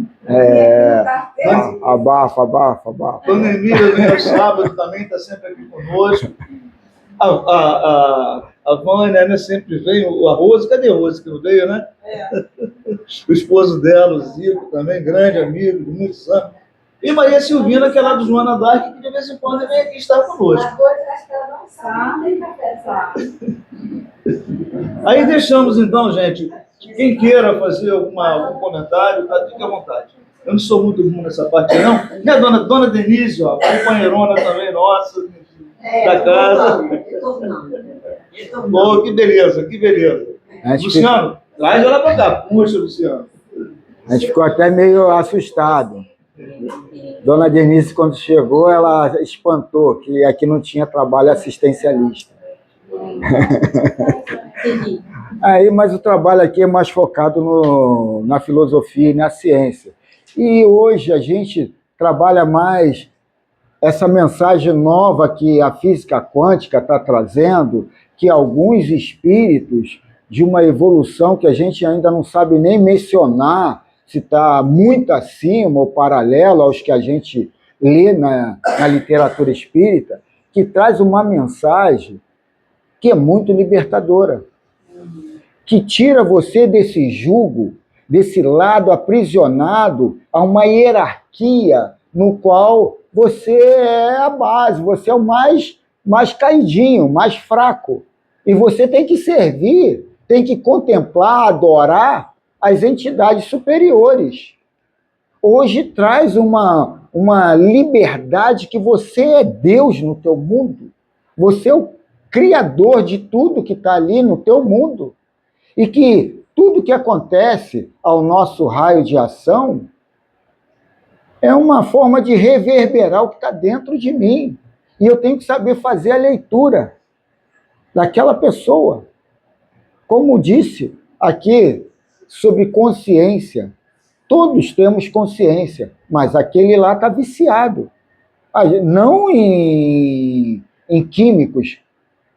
[SPEAKER 1] Abafa.
[SPEAKER 2] Dona Emília vem ao sábado também, está sempre aqui conosco. A Vânia, né, sempre vem. A Rose, cadê a Rose que não veio, né? O esposo dela, o Zico, também, grande amigo de muitos anos. E Maria Silvina, que é lá do Joana d'Arc, que de vez em quando vem aqui estar conosco.
[SPEAKER 6] A coisa acho que ela não sabe, tem café sabe.
[SPEAKER 2] Aí deixamos então, gente, quem queira fazer algum comentário, tá, fique à vontade. Eu não sou muito bom nessa parte, não. E a dona Denise, ó, companheirona também nossa, da casa. Oh, que beleza, que beleza. Luciano, traz ela para cá. Puxa, Luciano.
[SPEAKER 1] A gente ficou até meio assustado. Dona Denise, quando chegou, ela espantou que aqui não tinha trabalho assistencialista. Aí, mas o trabalho aqui é mais focado na filosofia e na ciência. E hoje a gente trabalha mais essa mensagem nova que a física quântica está trazendo, que alguns espíritos de uma evolução que a gente ainda não sabe nem mencionar, se está muito acima ou paralelo aos que a gente lê na literatura espírita, que traz uma mensagem que é muito libertadora, que tira você desse jugo, desse lado aprisionado a uma hierarquia no qual você é a base, você é o mais caidinho, mais fraco. E você tem que servir, tem que contemplar, adorar as entidades superiores. Hoje traz uma liberdade que você é Deus no teu mundo. Você é o criador de tudo que está ali no teu mundo. E que tudo que acontece ao nosso raio de ação é uma forma de reverberar o que está dentro de mim. E eu tenho que saber fazer a leitura daquela pessoa. Como disse aqui, sobre consciência. Todos temos consciência, mas aquele lá está viciado. Não em químicos,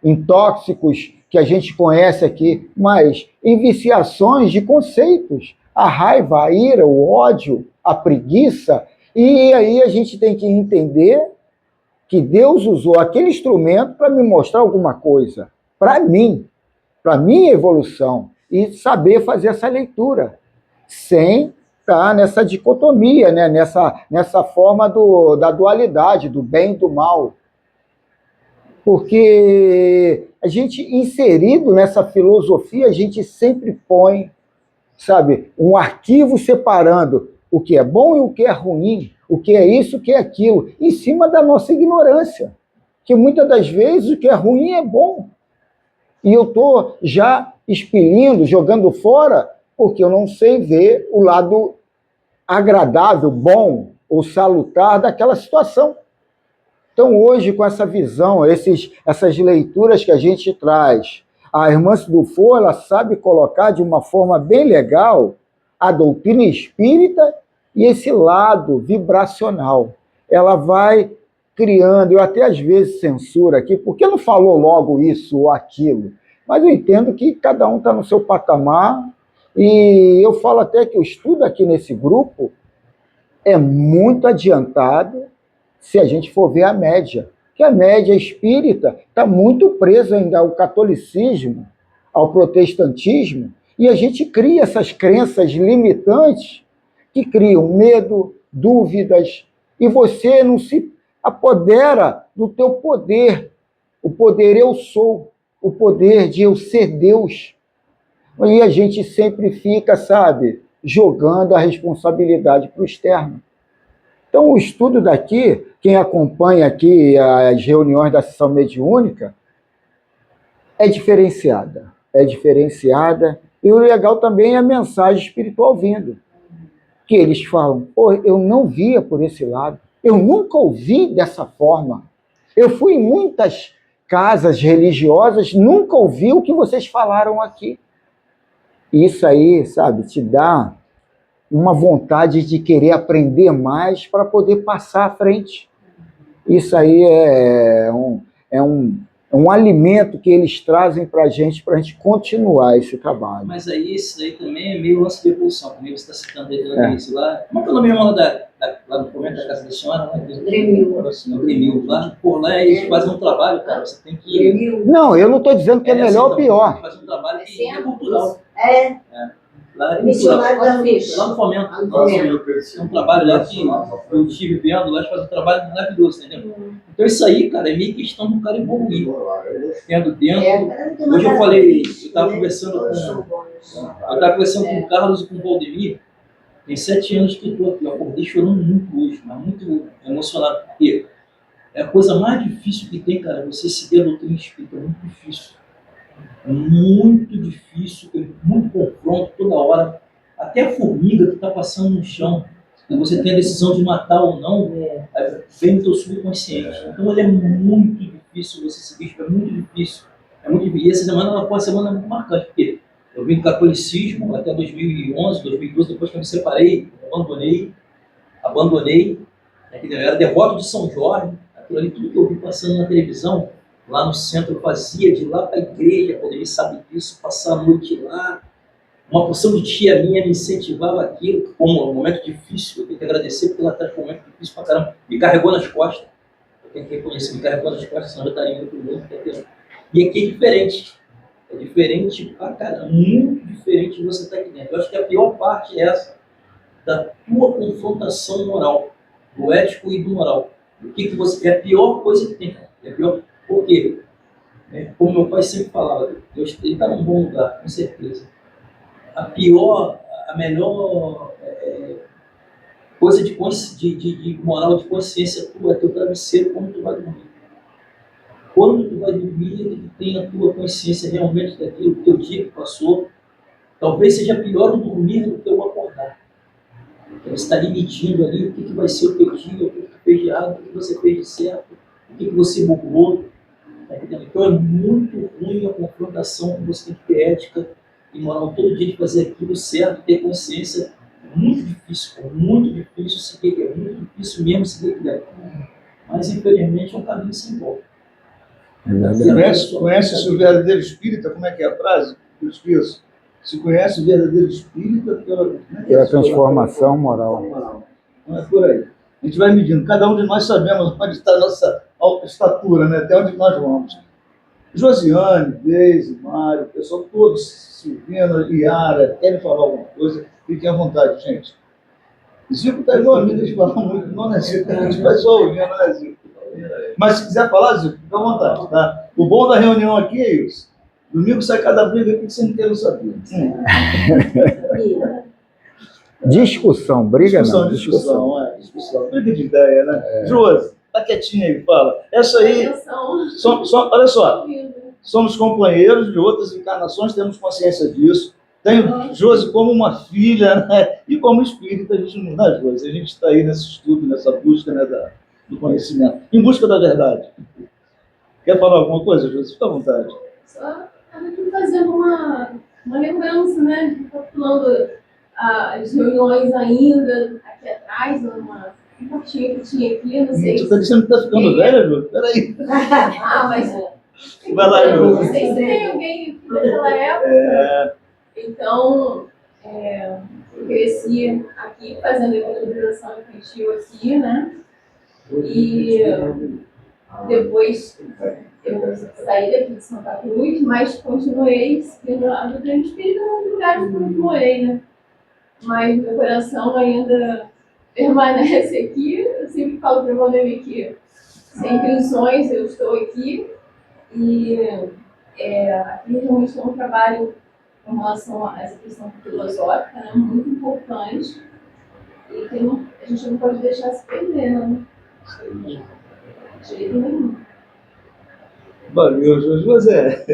[SPEAKER 1] em tóxicos que a gente conhece aqui, mas em viciações de conceitos. A raiva, a ira, o ódio, a preguiça. E aí a gente tem que entender que Deus usou aquele instrumento para me mostrar alguma coisa, para mim, para minha evolução, e saber fazer essa leitura, sem estar nessa dicotomia, né? nessa forma da dualidade, do bem e do mal. Porque a gente, inserido nessa filosofia, a gente sempre põe, sabe, um arquivo separando o que é bom e o que é ruim, o que é isso, o que é aquilo, em cima da nossa ignorância. Que muitas das vezes o que é ruim é bom. E eu estou já expelindo, jogando fora, porque eu não sei ver o lado agradável, bom ou salutar daquela situação. Então, hoje, com essa visão, essas leituras que a gente traz, a irmã Dufour, ela sabe colocar de uma forma bem legal a doutrina espírita e esse lado vibracional. Ela vai criando, eu até às vezes censuro aqui, porque não falou logo isso ou aquilo, mas eu entendo que cada um está no seu patamar, e eu falo até que o estudo aqui nesse grupo é muito adiantado se a gente for ver a média, que a média espírita está muito presa ainda ao catolicismo, ao protestantismo, e a gente cria essas crenças limitantes que criam medo, dúvidas, e você não se apodera do teu poder, o poder eu sou, o poder de eu ser Deus. E a gente sempre fica, sabe, jogando a responsabilidade para o externo. Então, o estudo daqui, quem acompanha aqui as reuniões da sessão mediúnica, é diferenciada. É diferenciada. E o legal também é a mensagem espiritual vindo. Que eles falam, pô, eu não via por esse lado. Eu nunca ouvi dessa forma. Eu fui em muitas casas religiosas, nunca ouvi o que vocês falaram aqui. Isso aí, sabe, te dá uma vontade de querer aprender mais para poder passar à frente. Isso aí é um alimento que eles trazem para a gente continuar esse trabalho.
[SPEAKER 2] Mas aí, isso aí também é meio lance de evolução, como você está citando aí, lá. Como é que é o nome mesmo lá no momento da casa da senhora? Grêmio. Lá, por lá eles fazem um trabalho, cara, você tem que...
[SPEAKER 1] Não, eu não estou dizendo que é melhor ou pior.
[SPEAKER 2] Faz um trabalho que é cultural. Lá é
[SPEAKER 4] Missionário da Ficha.
[SPEAKER 2] Lá no Fomento. É um trabalho lá que eu estive vendo, lá eles fazem um trabalho maravilhoso, entendeu? Então isso aí, cara, é meio questão do cara evoluir. Tendo dentro. Hoje eu falei, eu estava conversando com o Carlos e com o Valdemir. Tem 7 anos que eu estou aqui, eu acordei chorando muito hoje, mas muito emocionado, porque é a coisa mais difícil que tem, cara, você seguir a doutrina espírita, é muito difícil. Muito difícil, tem muito confronto toda hora. Até a formiga que está passando no chão, que você tem a decisão de matar ou não, vem no teu subconsciente. Então ele é muito difícil você seguir, é muito difícil. E essa semana foi uma semana muito marcante, porque eu vim do catolicismo até 2011, 2012, depois que eu me separei, abandonei, eu era devoto de São Jorge, aquilo ali, tudo que eu vi passando na televisão, lá no centro eu fazia, de lá para a igreja, quando ele sabe disso, passar a noite lá. Uma porção de tia minha me incentivava aquilo, como um momento difícil, eu tenho que agradecer, porque ela traz um momento difícil pra caramba. Me carregou nas costas, eu tenho que reconhecer, me carregou nas costas, senão eu estaria indo pro mundo, entendeu? E aqui é diferente. É diferente pra caramba, muito diferente de você estar aqui dentro. Eu acho que a pior parte é essa, da tua confrontação moral, do ético e do moral. O que você, é a pior coisa que tem, cara. É a pior. Por quê? Como meu pai sempre falava, Deus, ele está num bom lugar, com certeza. A pior, a melhor coisa de moral, de consciência tua é teu travesseiro quando tu vai dormir. Quando tu vai dormir, que tu tem a tua consciência realmente daquilo, do teu dia que passou. Talvez seja pior o dormir do que o acordar. Você está ali medindo ali o que vai ser o teu dia, o que tu fez de errado, o que você fez de certo, o que você burlou. Tá entendendo? Então é muito ruim a confrontação que você tem que ter ética e moral todo dia de fazer aquilo certo, ter consciência. Muito difícil seguir, é muito difícil mesmo seguir aquilo. Mas infelizmente é um caminho sem volta.
[SPEAKER 7] Conhece-se o verdadeiro espírita? Como é que é a frase? Eu esqueço. Se conhece o verdadeiro espírita
[SPEAKER 1] pela transformação moral.
[SPEAKER 7] Não é por aí. A gente vai medindo. Cada um de nós sabemos onde está a nossa estatura, né? Até onde nós vamos. Josiane, Deise, Mário, o pessoal todos, Silvina, Iara, querem falar alguma coisa? Fiquem à vontade, gente. Zico está igual a mim, eles falam muito, não é Zico, a gente vai só ouvindo, não é Zico. Mas se quiser falar, Zico, fica à vontade, tá? O bom da reunião aqui é isso. Domingo sai cada briga aqui que você não quer saber.
[SPEAKER 1] Discussão, briga não.
[SPEAKER 7] Discussão. Briga de ideia, né? Josi, tá quietinha aí, fala. Essa aí, olha só, somos companheiros de outras encarnações, temos consciência disso. Tenho Josi como uma filha, né? E como espírita, a gente não dá Josi. A gente está aí nesse estudo, nessa busca, né, do conhecimento, em busca da verdade. Quer falar alguma coisa, Josi? Fica à vontade.
[SPEAKER 8] Só estava aqui fazendo uma lembrança, né? Calculando as reuniões ainda aqui atrás, uma portinha que tinha aqui, não sei.
[SPEAKER 7] Você está dizendo que está ficando velha, Josi? Peraí.
[SPEAKER 8] Mas
[SPEAKER 7] vai lá, Josi.
[SPEAKER 8] não sei se tem alguém daquela época. Então, eu cresci aqui fazendo equilibração infantil aqui, né? E depois eu saí daqui de Santa Cruz, mas continuei seguindo a doutrina espírita nos lugares que eu morei, né? Mas meu coração ainda permanece aqui. Eu sempre falo para o Valdemir que sem prisões eu estou aqui. E aqui realmente é um trabalho com relação a essa questão filosófica, né? Muito importante. E que a gente não pode deixar se perder, né? De jeito nenhum.
[SPEAKER 7] Valeu, José.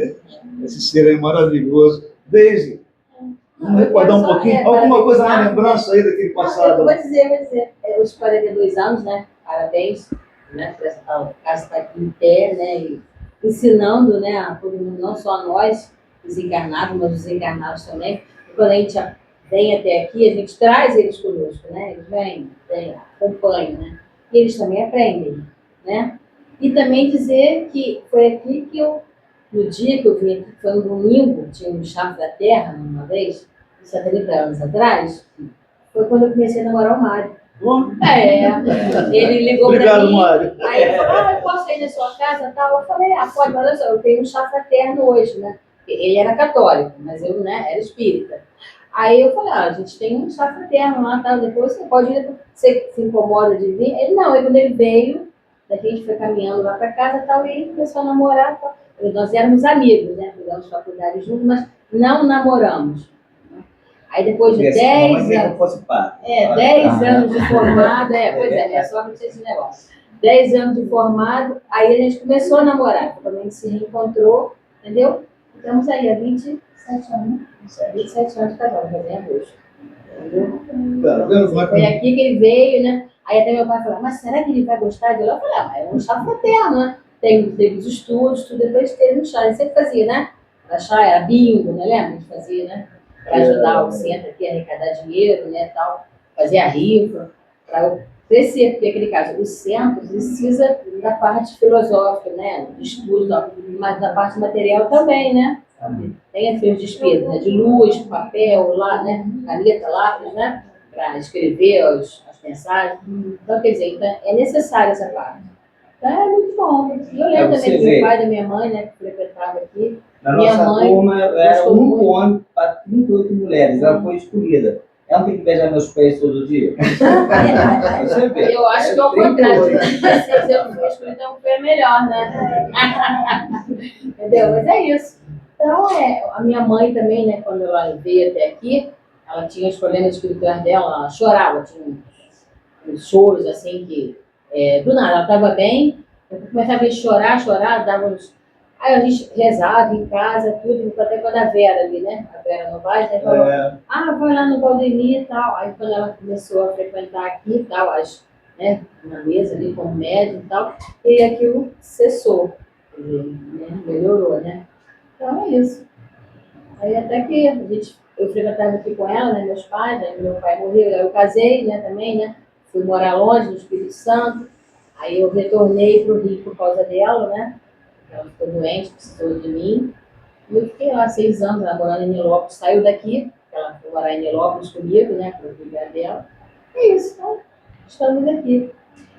[SPEAKER 7] Esse ser aí maravilhoso. Deise, vamos recordar um pouquinho? Alguma coisa na lembrança aí daquele passado?
[SPEAKER 4] Eu vou dizer. Os 42 anos, né? Parabéns, né? Por essa casa estar aqui em pé, né? E ensinando, né? A todo mundo, não só a nós, os encarnados, mas os desencarnados também. E quando a gente vem até aqui, a gente traz eles conosco, né? Eles vêm, acompanham, né? E eles também aprendem, né? E também dizer que foi aqui que eu, no dia que eu vim aqui, foi um domingo, tinha um Chave da Terra, uma vez, 70 anos atrás, foi quando eu comecei a namorar o Mário. Ele ligou para mim.
[SPEAKER 7] Mário.
[SPEAKER 4] Aí ele falou, eu posso ir na sua casa e tal? Eu falei, pode, mas olha só, eu tenho um chá fraterno hoje, né? Ele era católico, mas eu, né, era espírita. Aí eu falei, a gente tem um chá fraterno lá, tá? Depois você pode ir, você se incomoda de vir? Ele não, aí quando ele veio, daqui a gente foi caminhando lá para casa e tal, e ele começou a namorar. Tal. Nós éramos amigos, né? Fizemos faculdade juntos, mas não namoramos. Aí depois de 10 anos. 10 anos de formado, é só que esse negócio. 10 anos de formado, aí a gente começou a namorar. Quando a gente se reencontrou, entendeu? Estamos aí há 27 anos. 27 anos de casado, já vem agosto. Entendeu? Foi aqui que ele veio, né? Aí até meu pai falou, mas será que ele vai gostar de lá? Eu falei, mas é um chá fraterno, né? Teve os estudos, tudo, depois teve um chá. Ele sempre fazia, né? A chá era bingo, né? Lembra? A gente fazia, né? Para ajudar o centro aqui a arrecadar dinheiro, né? Tal. Fazia a rifa, para eu crescer, porque aquele caso, o centro precisa da parte filosófica, né? Do estudo, mas da parte material também, né? Tem as suas despesas, né? De luz, papel, lá, né? Caneta, lápis, né? Para escrever as mensagens. Então, quer dizer, então, é necessária essa parte. Então é muito bom. E eu lembro também do meu pai e da minha mãe, né, que frequentava aqui.
[SPEAKER 5] Na
[SPEAKER 4] Minha
[SPEAKER 5] nossa
[SPEAKER 4] mãe
[SPEAKER 5] turma era
[SPEAKER 4] gostou
[SPEAKER 5] um
[SPEAKER 4] muito.
[SPEAKER 5] homem para 38 mulheres. Ela foi escolhida. Ela tem que beijar meus pés todo dia. Você vê.
[SPEAKER 4] Eu acho que é o contrário. Se eu fui escolhida, então foi a melhor, né? Entendeu? Mas é isso. Então, a minha mãe também, né, quando ela veio até aqui, ela tinha os problemas espirituais dela, ela chorava, tinha uns choros assim que, do nada, ela estava bem, eu começava a chorar, dava uns. Aí a gente rezava em casa, tudo, até quando a Vera ali, né? A Vera Novaes, aí falou, vai lá no Valdemir e tal. Aí quando ela começou a frequentar aqui e tal, né, na mesa ali como médium e tal, e aquilo cessou, né, melhorou, né? Então é isso. Aí até que eu frequentava aqui com ela, né, meus pais, aí meu pai morreu, aí eu casei, né, também, né? Fui morar longe, no Espírito Santo. Aí eu retornei para o Rio por causa dela, né? Ela ficou doente, precisou de mim. E eu fiquei lá 6 anos, ela morando em Nilópolis, saiu daqui, ela foi morar em Nilópolis comigo, né, para cuidar dela. É isso, então, estamos aqui.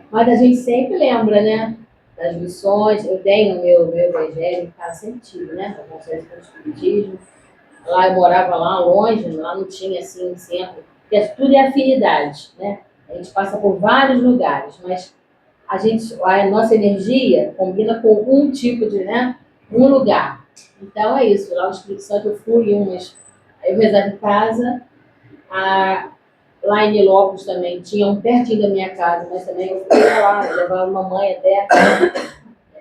[SPEAKER 4] Mas a gente sempre lembra, né, das lições. Eu tenho o meu evangelho, em casa sempre tive, né, a consciência do espiritismo. Lá eu morava lá longe, lá não tinha assim um centro, porque tudo é afinidade, né? A gente passa por vários lugares, mas a nossa energia combina com um tipo de, né, um lugar. Então é isso. Lá no Espírito Santo eu fui aí eu rezava em casa. Lá em Nilópolis também tinha um pertinho da minha casa, mas também eu fui lá, eu levava a mamãe até,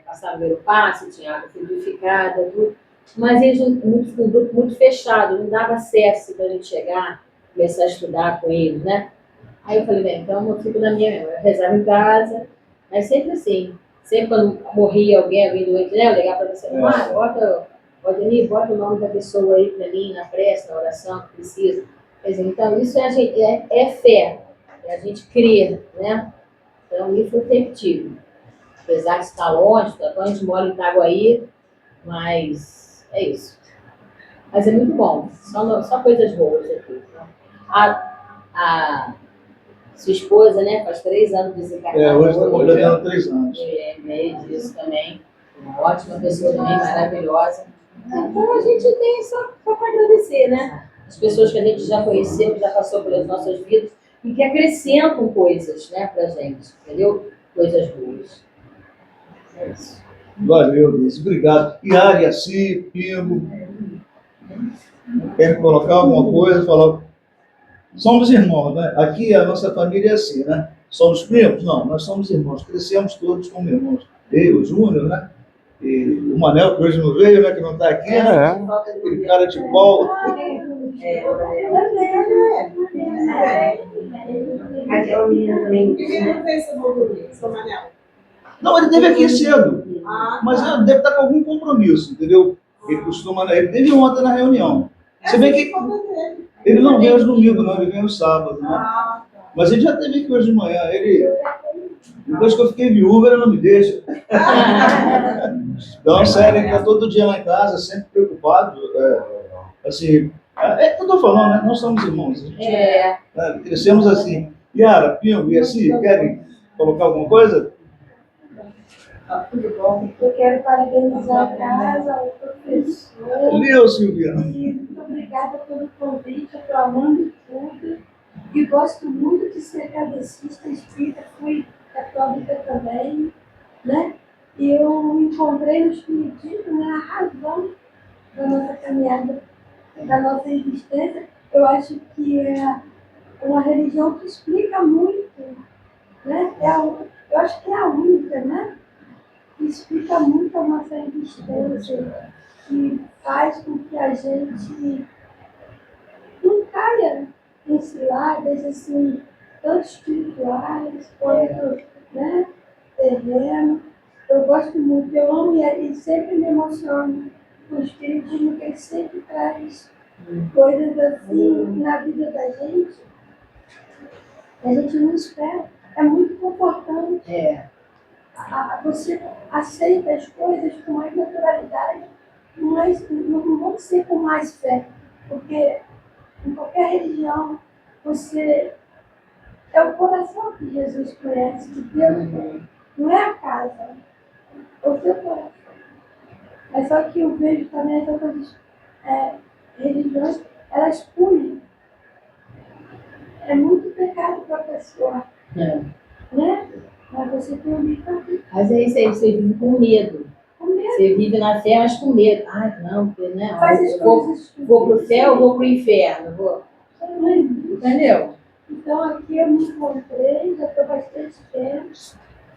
[SPEAKER 4] passava pelo passe, tinha água purificada, tudo. Mas eles um grupo muito fechado, não dava acesso para a gente chegar, começar a estudar com eles, né? Aí eu falei, bem, então eu fico na minha, eu rezava em casa, mas sempre assim, sempre quando morria alguém doente, né, eu ligava para você, bota o nome da pessoa aí para mim, na prece, na oração, que precisa. Quer dizer, então isso é fé, é a gente crer, né? Então isso eu sempre tive. Apesar de estar longe, a gente mora em Itaguaí, mas é isso. Mas é muito bom, só coisas boas aqui. A sua esposa, né, faz 3 anos desencarnada.
[SPEAKER 7] Hoje está completando 3 anos.
[SPEAKER 4] Meio disso também. Uma ótima pessoa também, maravilhosa. Então a gente tem só para agradecer, né? As pessoas que a gente já conheceu, que já passou pelas nossas vidas e que acrescentam coisas, né, pra gente, entendeu? Coisas boas. É isso.
[SPEAKER 7] Valeu, Luiz. Obrigado. Yara, Yaci, Pingo. Quer colocar alguma coisa? Falar. Somos irmãos, né? Aqui a nossa família é assim, né? Somos primos? Não, nós somos irmãos. Crescemos todos como irmãos. Eu, o Júnior, né? E o Manel, que hoje não veio, né? Que não está aqui, né? Aquele cara de pau.
[SPEAKER 6] Aquela menina também.
[SPEAKER 7] Não, ele teve aqui cedo. Mas ele deve estar com algum compromisso, entendeu? Ele teve ontem na reunião. Você vê que ele não veio aos domingos, não, ele veio no sábado, né? Mas ele já esteve aqui hoje de manhã. Depois que eu fiquei viúva, ele não me deixa. Então, sério, ele está todo dia lá em casa, sempre preocupado. Assim, é o que eu estou falando, né? Nós somos irmãos. Crescemos assim. Yara, Pinho e assim, querem colocar alguma coisa?
[SPEAKER 6] Tudo bom. Eu quero parabenizar a casa, o professor.
[SPEAKER 7] Leu, Silviana.
[SPEAKER 6] E muito obrigada pelo convite, eu estou amando tudo. E gosto muito de ser cadecista espírita, fui católica também, né? E eu encontrei no espiritismo, né, a razão da nossa caminhada, da nossa existência. Eu acho que é uma religião que explica muito, né? Eu acho que é a única, né? Que explica muito a nossa existência, que faz com que a gente não caia em ciladas assim, tanto espirituais quanto, né, terreno. Eu gosto muito, eu amo e sempre me emociono com o espiritismo, que ele sempre traz coisas assim na vida da gente, a gente não espera. É muito confortante. Você aceita as coisas com mais naturalidade, mas não vão ser com mais fé, porque em qualquer religião você é o coração que Jesus conhece, que Deus conhece. não é a casa, é o seu coração. É só que eu vejo também essas coisas, religiões, elas punem. É muito pecado para a pessoa,
[SPEAKER 4] É.
[SPEAKER 6] né? Mas você tem um livre-arbítrio.
[SPEAKER 4] Mas é isso aí, você vive com medo.
[SPEAKER 6] Com medo.
[SPEAKER 4] Você vive na fé, mas com medo. Ai, não, porque não.
[SPEAKER 6] Faz as
[SPEAKER 4] Vou
[SPEAKER 6] coisas.
[SPEAKER 4] pro céu, vou pro inferno. Vou. Entendeu?
[SPEAKER 6] Então aqui eu me encontrei, já estou bastante tempo.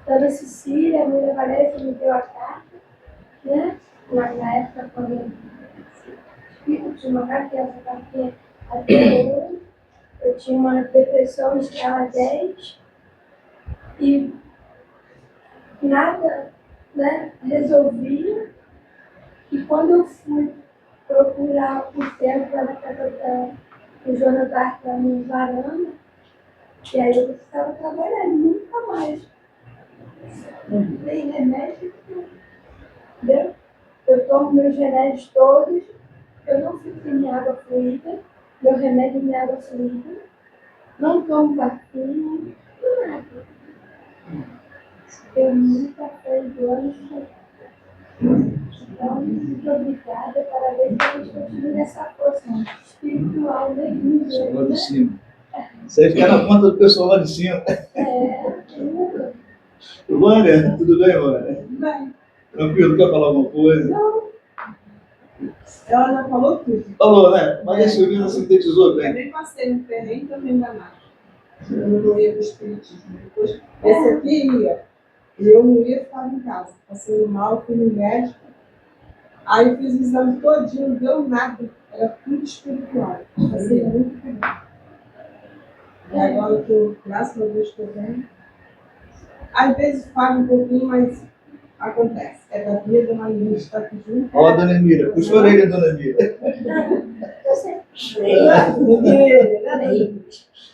[SPEAKER 6] Dona Cecília, a mulher Valéria, que me deu a carta, né? Na época, quando eu tinha uma carta, essa carta até hoje, eu tinha uma depressão escala 10 e nada, né, resolvia. E quando eu fui procurar o tempo lá na casa do Jonas Arca no Varanda, e aí eu estava trabalhando, nunca mais. Nem remédio, entendeu? Eu tomo meus remédios todos, eu não fico em água fluida, meu remédio em água fluida, não tomo vacina, nada. Eu nunca fui do ano. Então, muito obrigada, parabéns que a gente continue nessa força espiritual, né?
[SPEAKER 7] Lá de cima. Você fica na conta do pessoal lá de cima.
[SPEAKER 6] Nunca.
[SPEAKER 7] Vânia, tudo bem, Vânia?
[SPEAKER 8] Bem,
[SPEAKER 7] Tranquilo, quer falar alguma coisa?
[SPEAKER 8] ela já falou tudo.
[SPEAKER 7] Falou, né? Mas a Silvina sintetizou
[SPEAKER 8] Eu
[SPEAKER 7] bem.
[SPEAKER 8] nem passei no terreno também danado. Eu não ia para o espiritismo. Depois, esse aqui ia. E eu não ia, ficava em casa. Passei mal, fui no médico. Aí fiz o exame todinho, não deu nada. Era tudo espiritual. Passei muito bem. E agora que eu, graças a Deus, estou bem. Às vezes falha um pouquinho, mas acontece. É da vida, mas a gente está aqui junto.
[SPEAKER 7] Ó, dona Emília, puxa a orelha, dona Emília.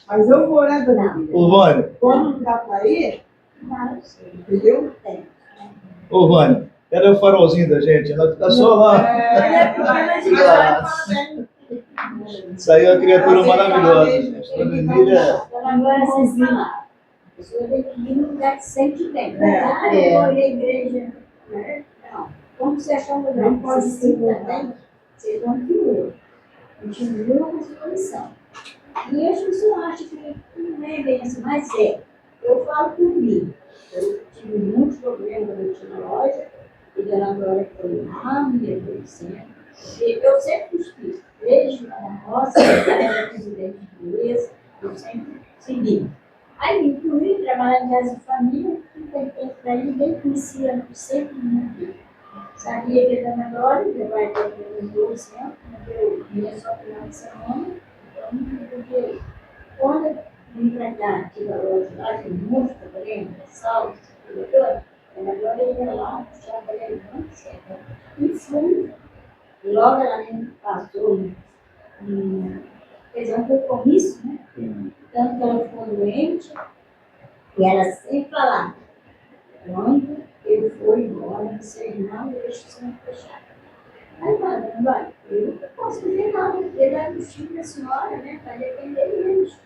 [SPEAKER 8] Mas eu vou orar, dona Emília.
[SPEAKER 7] Ô, Vânia,
[SPEAKER 8] Quando não dá para ir, entendeu?
[SPEAKER 7] ô, Vânia, ela é o farolzinho da gente, ela fica só lá. Isso aí é uma criatura maravilhosa, gente. Dona Emília,
[SPEAKER 6] Agora vocês viram, a pessoa tem que ir no lugar que sente bem. Eu vou na igreja. Não. Quando você achar um lugar que pode se sinta bem, vocês vão que hoje. Continua com a sua missão. E as pessoas acham que não é bem assim, mas é. Eu falo por mim. Eu tive muitos problemas quando eu tinha na loja, e Dona Glória foi lá, me levou de sempre. E eu sempre fiz. Desde a roça, eu era presidente de beleza, eu sempre segui. Aí me incluí, trabalhar em casa de família, não tem tempo para ninguém conhecia, eu sempre muito. Sabia que a Dona Glória, meu pai estava nos 12 anos, eu ia só final de semana, então não podia ir. Quando eu vim para cá, tive a loja lá, de muito problema, salto, tudo toda, a Dona Glória ia lá, trabalhei muito cedo. E fui. Logo ela me passou, fez um compromisso, né? Tanto que ela ficou doente, e ela sempre falava, quando ele for embora, você não deixa o senhor fechar. Aí, vai, eu não posso fazer nada, porque ele é o filho da senhora, né? Vai depender deles.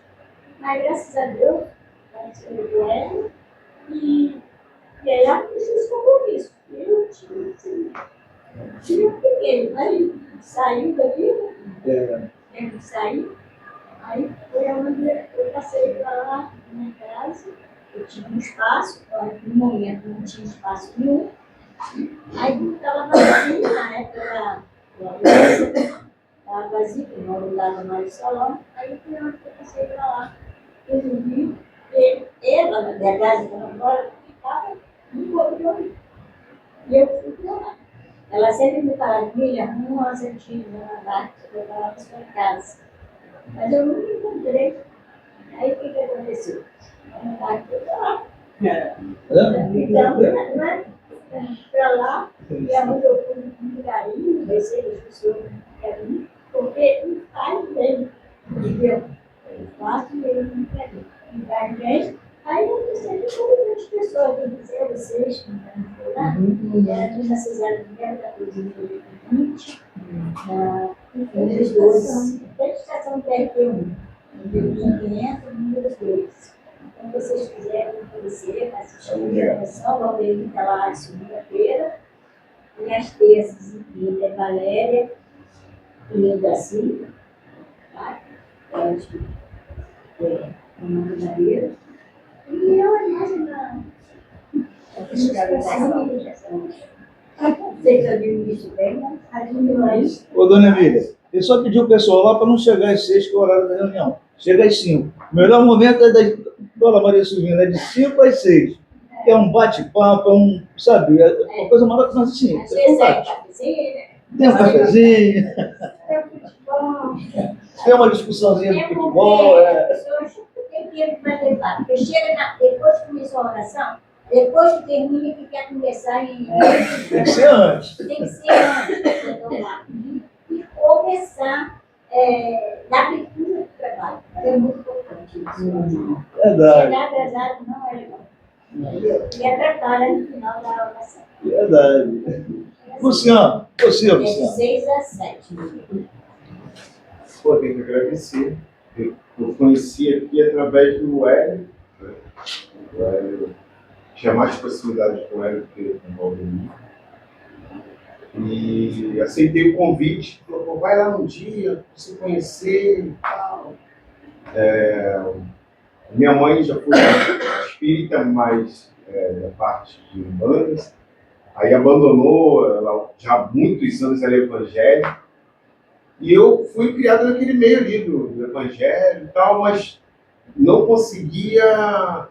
[SPEAKER 6] Mas graças a Deus, ela se ligou ela, e aí ela fez esse compromisso. Eu tinha pequeno, aí saiu daqui, tempo de sair, aí foi onde eu passei para lá, na minha casa, eu tinha um espaço, no momento não tinha espaço nenhum, aí estava vazio, na época estava vazio, porque não alugava mais o salão, aí foi onde eu passei para lá, resolvi, ela, na minha casa, que eu não moro, ficava no corredor, e eu fui para lá. Ela sempre me falava, filha, arruma uma santinha na barca para levar lá para sua casa. Mas eu nunca encontrei. Aí o que aconteceu? A barca foi para lá. Então, né? Para lá, e aonde eu fui com muito carinho, recebi as pessoas com carinho, porque não faz bem, entendeu? Eu faço e ele não quer bem. Não faz bem. Aí eu sempre convido as pessoas, eu dizer a vocês, que não era de Cesária de Guerra, da 2020, número 12, identificação do TRT1, número 500, número 2. Quando vocês quiserem conhecer, assistir a reunião, vão ver que lá de segunda-feira. E às terças e quinta é Valéria e da Silva. Tá? Uma Maria. E eu, aliás, vocês já viram isso bem, mas
[SPEAKER 7] Ô, dona Emília, ele só pediu o pessoal lá para não chegar às 6, que é o horário da reunião. Chega às 5. O melhor momento é da Dona Maria Silvina, é de 5 às 6. É um bate-papo, é um, sabe, é uma coisa maravilhosa assim.
[SPEAKER 6] às vezes é cafezinho, né?
[SPEAKER 7] Tem um cafezinho,
[SPEAKER 6] É futebol.
[SPEAKER 7] tem uma discussãozinha de
[SPEAKER 6] É
[SPEAKER 7] futebol.
[SPEAKER 6] porque as pessoas têm tempo para levar. Porque chega depois que começou a oração, depois que termina, que quer começar em.
[SPEAKER 7] Tem que ser antes.
[SPEAKER 6] Tem que ser antes. Então, lá. E começar na abertura do trabalho. É muito importante isso.
[SPEAKER 7] Verdade,
[SPEAKER 6] Chegar atrasado não é legal. Entendeu? E atrapalha no final da oração.
[SPEAKER 7] verdade. Luciano, você,
[SPEAKER 6] É de
[SPEAKER 7] Luciano.
[SPEAKER 6] 6 a 7.
[SPEAKER 9] Pô, tenho que agradecer. Eu conheci aqui através do Hélio. Né? O Hélio tinha mais proximidade com o Hélio do que com o Valdemir. E aceitei o convite. Falou, pô, vai lá um dia, pra você conhecer e tal. Minha mãe já foi espírita, mas da parte de Umbandas. Aí abandonou, ela já há muitos anos ela é evangélica. E eu fui criado naquele meio ali do evangelho e tal, mas não conseguia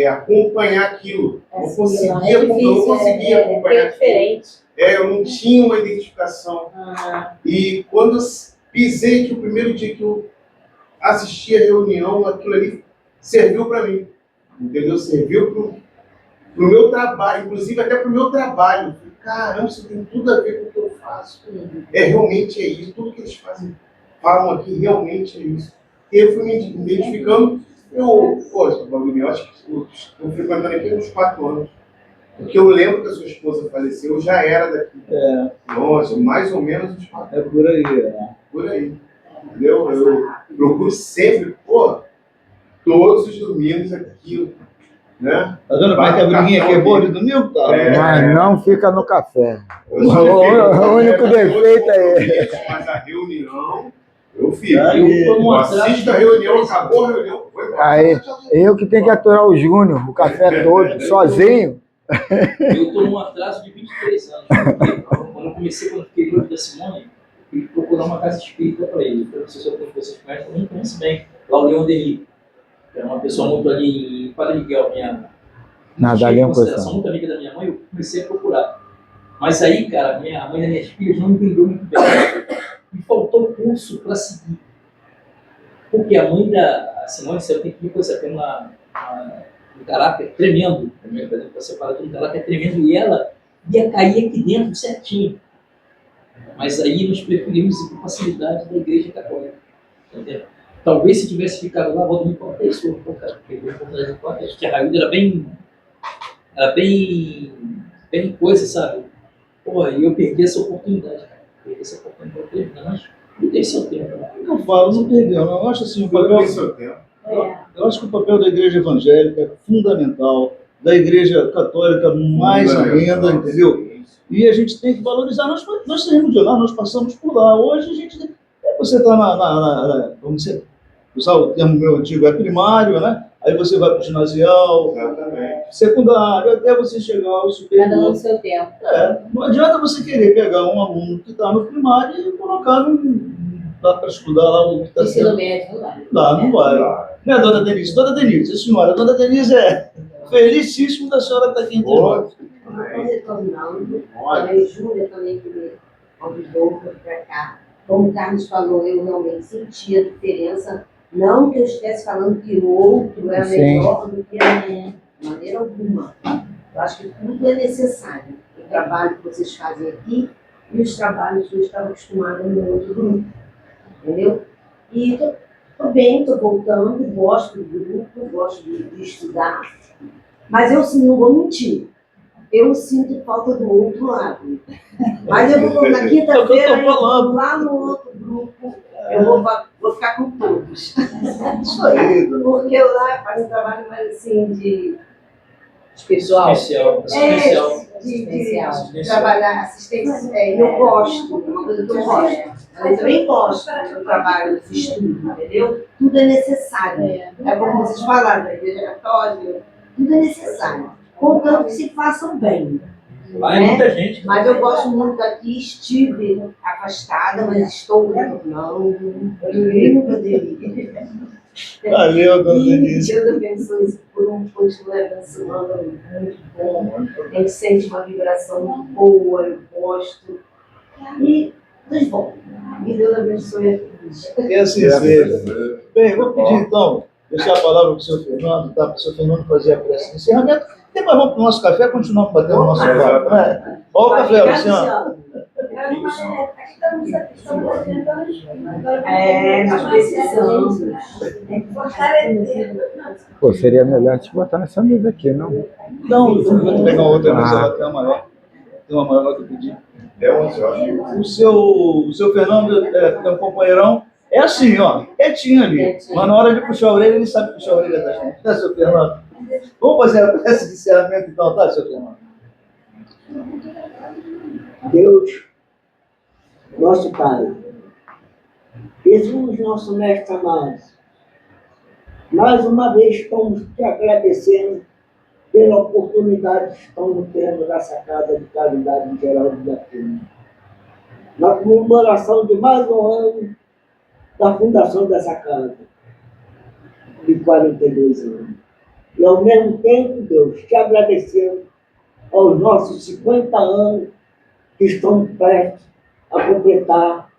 [SPEAKER 9] acompanhar aquilo. Não conseguia acompanhar aquilo.
[SPEAKER 4] diferente.
[SPEAKER 9] Eu não tinha uma identificação. E quando eu pisei que o primeiro dia que eu assisti a reunião, aquilo ali serviu para mim. Entendeu? Serviu para o meu trabalho, inclusive até para o meu trabalho. Caramba, isso tem tudo a ver com o que eu faço. Realmente é isso. Tudo que eles falam aqui realmente é isso. E eu fui me identificando. Poxa, Valdemir, eu acho que eu estou frequentando aqui há uns 4 anos. Porque eu lembro que a sua esposa faleceu, eu já era daqui. Nossa, mais ou menos uns 4 anos.
[SPEAKER 7] É por aí,
[SPEAKER 9] Por aí. Entendeu? Eu procuro sempre, todos os domingos aqui. Né?
[SPEAKER 7] Tá vendo como é que a briguinha aqui é boa de domingo? Tá?
[SPEAKER 1] Mas não fica no café.
[SPEAKER 9] Eu sou
[SPEAKER 1] O único defeito é esse.
[SPEAKER 9] Mas a reunião, eu fico.
[SPEAKER 2] Eu
[SPEAKER 9] assisto a reunião, acabou a reunião, foi embora.
[SPEAKER 1] Aí, eu que tenho que aturar o Júnior, o café todo, sozinho.
[SPEAKER 2] Eu estou num atraso de 23 anos. Porque quando eu fiquei noivo da Simone, eu fui procurar uma casa espírita para ele. Eu não sei se eu vocês conhecem, eu não conheço bem. Lá o Leão Denis. Era uma pessoa muito ali em Padre Miguel,
[SPEAKER 1] Nada ali é uma coisa.
[SPEAKER 2] muito amiga da minha mãe, eu comecei a procurar. Mas aí, cara, a mãe das minhas filhas não entendeu muito bem. Me faltou curso para seguir. Porque a mãe da Simone, você tem que ver, você tem um caráter tremendo. Por exemplo, você fala de um caráter tremendo e ela ia cair aqui dentro certinho. Mas aí nós preferimos ir com facilidade da Igreja Católica. Entendeu? Talvez se tivesse ficado lá, Valdemir conta isso, porque a Raída era bem coisa, sabe? E eu perdi essa oportunidade, cara. Perdi essa oportunidade, mas não tem seu tempo.
[SPEAKER 7] Eu falo, não perdeu. Eu acho assim,
[SPEAKER 9] Tudo tem seu tempo.
[SPEAKER 7] eu acho que o papel da igreja evangélica é fundamental, da igreja católica mais ainda, entendeu? E a gente tem que valorizar. Nós saímos de lá, nós passamos por lá. Hoje a gente... Você está vamos dizer, usar o termo meu antigo, é primário, né? Aí você vai para o ginasial,
[SPEAKER 9] Exatamente.
[SPEAKER 7] secundário, até você chegar ao
[SPEAKER 4] Cada um
[SPEAKER 7] superior.
[SPEAKER 4] no seu tempo.
[SPEAKER 7] Não adianta você querer pegar um aluno que está no primário e colocar lá para estudar lá o que está
[SPEAKER 4] Ensino
[SPEAKER 7] sendo.
[SPEAKER 4] médio, não vai.
[SPEAKER 7] Não vai. Né, dona Denise? Dona Denise, a senhora, dona Denise é felicíssimo da senhora estar aqui entre nós.
[SPEAKER 6] Retornando, também Júlia também que me convidou para cá. Como o Carlos falou, eu realmente senti a diferença. Não que eu estivesse falando que o outro é melhor do que a minha, de maneira alguma. Eu acho que tudo é necessário. O trabalho que vocês fazem aqui e os trabalhos que eu estava acostumada no meu outro grupo. Entendeu? E estou bem, estou voltando, gosto do grupo, gosto de estudar. Mas eu não vou mentir. Eu sinto falta do outro lado. Mas eu vou na quinta-feira, lá no outro grupo, eu vou
[SPEAKER 10] vou ficar com todos.
[SPEAKER 7] Isso aí, dona.
[SPEAKER 10] Porque eu lá faço um trabalho mais assim de
[SPEAKER 4] Espiritual.
[SPEAKER 2] Especial. Especial.
[SPEAKER 10] de trabalhar assistência. Eu gosto, é uma coisa que eu gosto. Mas eu também gosto do trabalho, desse estudo, entendeu? Tudo é necessário. É como vocês falaram, da Igreja Católica, tudo é necessário. Contanto que se façam bem.
[SPEAKER 2] Vai muita gente.
[SPEAKER 10] Mas eu gosto muito daqui, estive afastada, mas estou retornando. Eu nunca poderia.
[SPEAKER 7] Valeu, dona
[SPEAKER 10] E
[SPEAKER 7] Denise.
[SPEAKER 10] Deus abençoe por um continue abençoando, muito bom. A gente sente uma vibração muito boa, eu gosto. E tudo bom. E Deus abençoe a todos.
[SPEAKER 7] Que assim seja. Bem, vou pedir então, deixar a palavra para o senhor Fernando, tá? Para o senhor Fernando fazer a prece de encerramento. Depois vamos para o nosso café e continuamos batendo o nosso papo, né? Olha o café, Luciano.
[SPEAKER 10] Nós precisamos.
[SPEAKER 1] Pô, seria melhor te botar nessa mesa aqui, não?
[SPEAKER 7] Não, vou pegar outra, mas ela tem uma maior. Tem uma maior que eu pedi.
[SPEAKER 3] É 11 horas.
[SPEAKER 7] O seu Fernando é um companheirão. É assim, ó, quietinho ali. Mas na hora de puxar a orelha, ele sabe puxar a orelha da gente. Tá, seu Fernando? Vamos fazer a peça de encerramento então, tá, seu Fernando?
[SPEAKER 11] Deus, nosso Pai, Jesus, nosso Mestre amado, mais uma vez estamos te agradecendo pela oportunidade que estamos tendo nessa casa de caridade geral de Atena. Na comemoração de mais um ano da fundação dessa casa, de 42 anos. E ao mesmo tempo, Deus, te agradecendo aos nossos 50 anos que estamos prestes a completar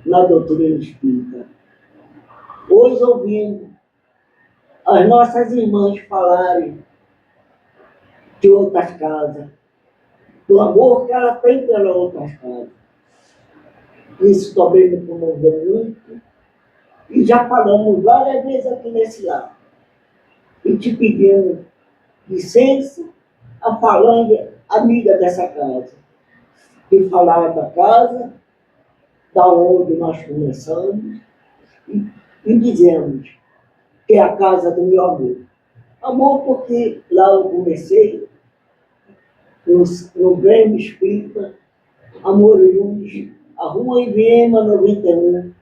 [SPEAKER 11] na doutrina espírita. Hoje, ouvindo as nossas irmãs falarem de outras casas, do amor que ela tem pelas outras casas. Isso também me comoveu muito. E já falamos várias vezes aqui nesse lar. E te pedimos licença a falando amiga dessa casa. Que falar da casa, da onde nós começamos, e dizemos que é a casa do meu amor. Amor porque lá eu comecei, no Grêmio Espírita, Amor e Luz, a Rua Iviema 91,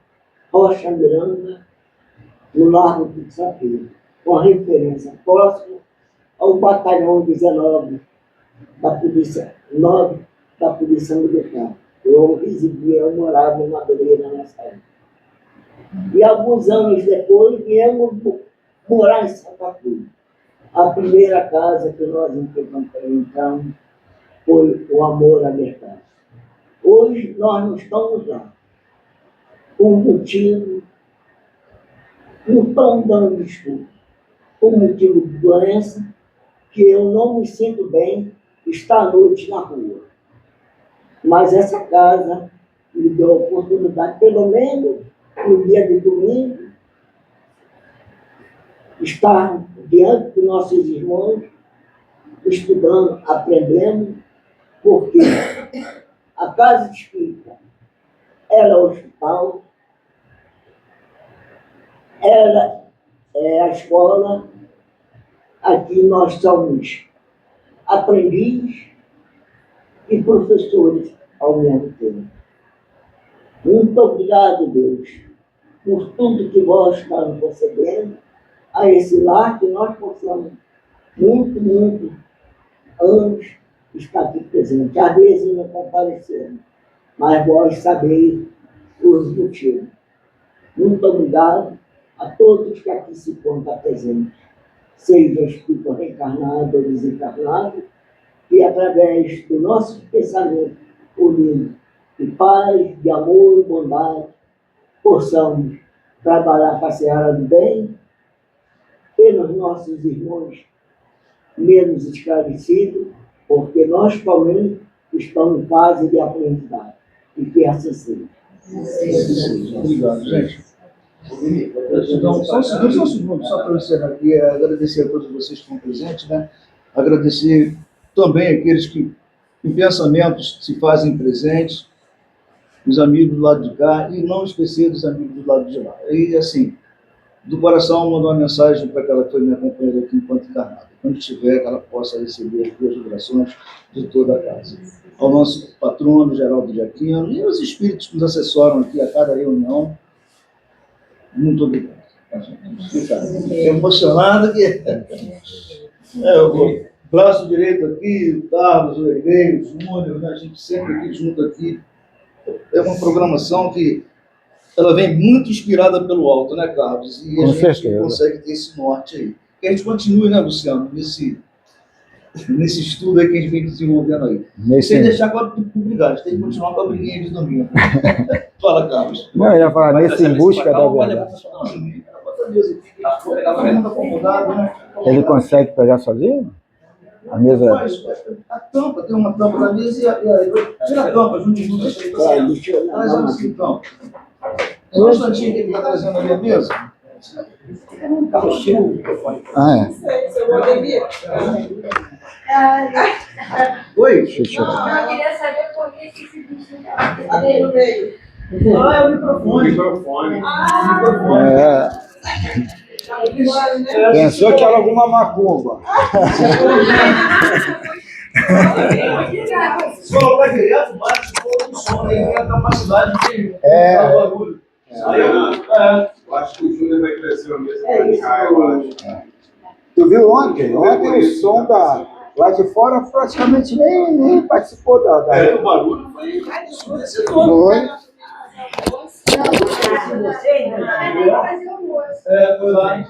[SPEAKER 11] Rocha Miranda, no Largo de Sapiro, com a referência próxima ao Batalhão 19 da Polícia 9 da Polícia Militar. Eu residia, eu morava em Madureira nessa época. E alguns anos depois viemos morar em Santa Cruz. A primeira casa que nós entramos foi o Amor à Verdade. Hoje nós não estamos lá. Por motivo, não estamos dando desculpa. Por motivo de doença, que eu não me sinto bem estar à noite na rua. Mas essa casa me deu a oportunidade, pelo menos no dia de domingo, estar diante dos nossos irmãos, estudando, aprendendo, porque a casa espírita era o hospital, era a escola. Aqui nós somos aprendizes e professores ao mesmo tempo. Muito obrigado, Deus, por tudo que vós está nos concedendo a esse lar que nós possamos muito anos estar aqui presente. Às vezes não comparecemos, mas vós sabeis os motivos. Muito obrigado a todos que aqui se encontram presentes, seja espírito reencarnado ou desencarnado, e através do nosso pensamento unido de paz, de amor e bondade, possamos trabalhar para a seara do bem, pelos nossos irmãos menos esclarecidos, porque nós também estamos em fase de aprendizagem. E que assim seja.
[SPEAKER 7] Obrigado, gente. Então, só um segundo, só para eu encerrar aqui, agradecer a todos vocês que estão presentes, né? Agradecer também aqueles que, em pensamentos, se fazem presentes. os amigos do lado de cá e não esquecer dos amigos do lado de lá. E, assim, do coração, mandou uma mensagem para aquela que foi minha companheira aqui enquanto encarnada. Quando estiver, que ela possa receber as duas orações de toda a casa. Ao nosso patrono, Geraldo de Aquino, e os espíritos que nos assessoram aqui a cada reunião, muito obrigado. Fica emocionado que... o braço direito aqui, o Carlos, o Erguei, o Júnior, né? A gente sempre aqui junto aqui. É uma programação que ela vem muito inspirada pelo alto, né, Carlos? E a gente consegue ter esse norte aí. Que a gente continue, né, Luciano, nesse estudo aí que a gente vem desenvolvendo aí. Sem deixar com a publicidade, a gente tem que continuar com a briguinha de domingo. Fala, Carlos.
[SPEAKER 1] Não, eu ia falar nesse em busca da verdade. Ele consegue pegar sozinho? A mesa.
[SPEAKER 7] A tampa, tem uma tampa da mesa e a. Tira a tampa, junto de tudo. Traz ela assim, então. Só um instantinho que ele está trazendo ali a mesa.
[SPEAKER 1] Ah, é.
[SPEAKER 7] Oi?
[SPEAKER 1] Deixa eu tirar.
[SPEAKER 6] Eu queria saber por que esse bicho
[SPEAKER 5] Ali no meio.
[SPEAKER 7] Ah, é o microfone.
[SPEAKER 9] Microfone.
[SPEAKER 1] Pensou que era alguma macumba.
[SPEAKER 7] Se colocar direto, bate o som, ele tem a capacidade de barulho.
[SPEAKER 9] Eu acho que o Júnior vai crescer a mesa para cá, eu acho.
[SPEAKER 1] Tu viu ontem? Ontem o som lá de fora praticamente nem participou da.
[SPEAKER 7] O barulho foi ensurdecedor.
[SPEAKER 1] Foi.
[SPEAKER 7] Foi lá.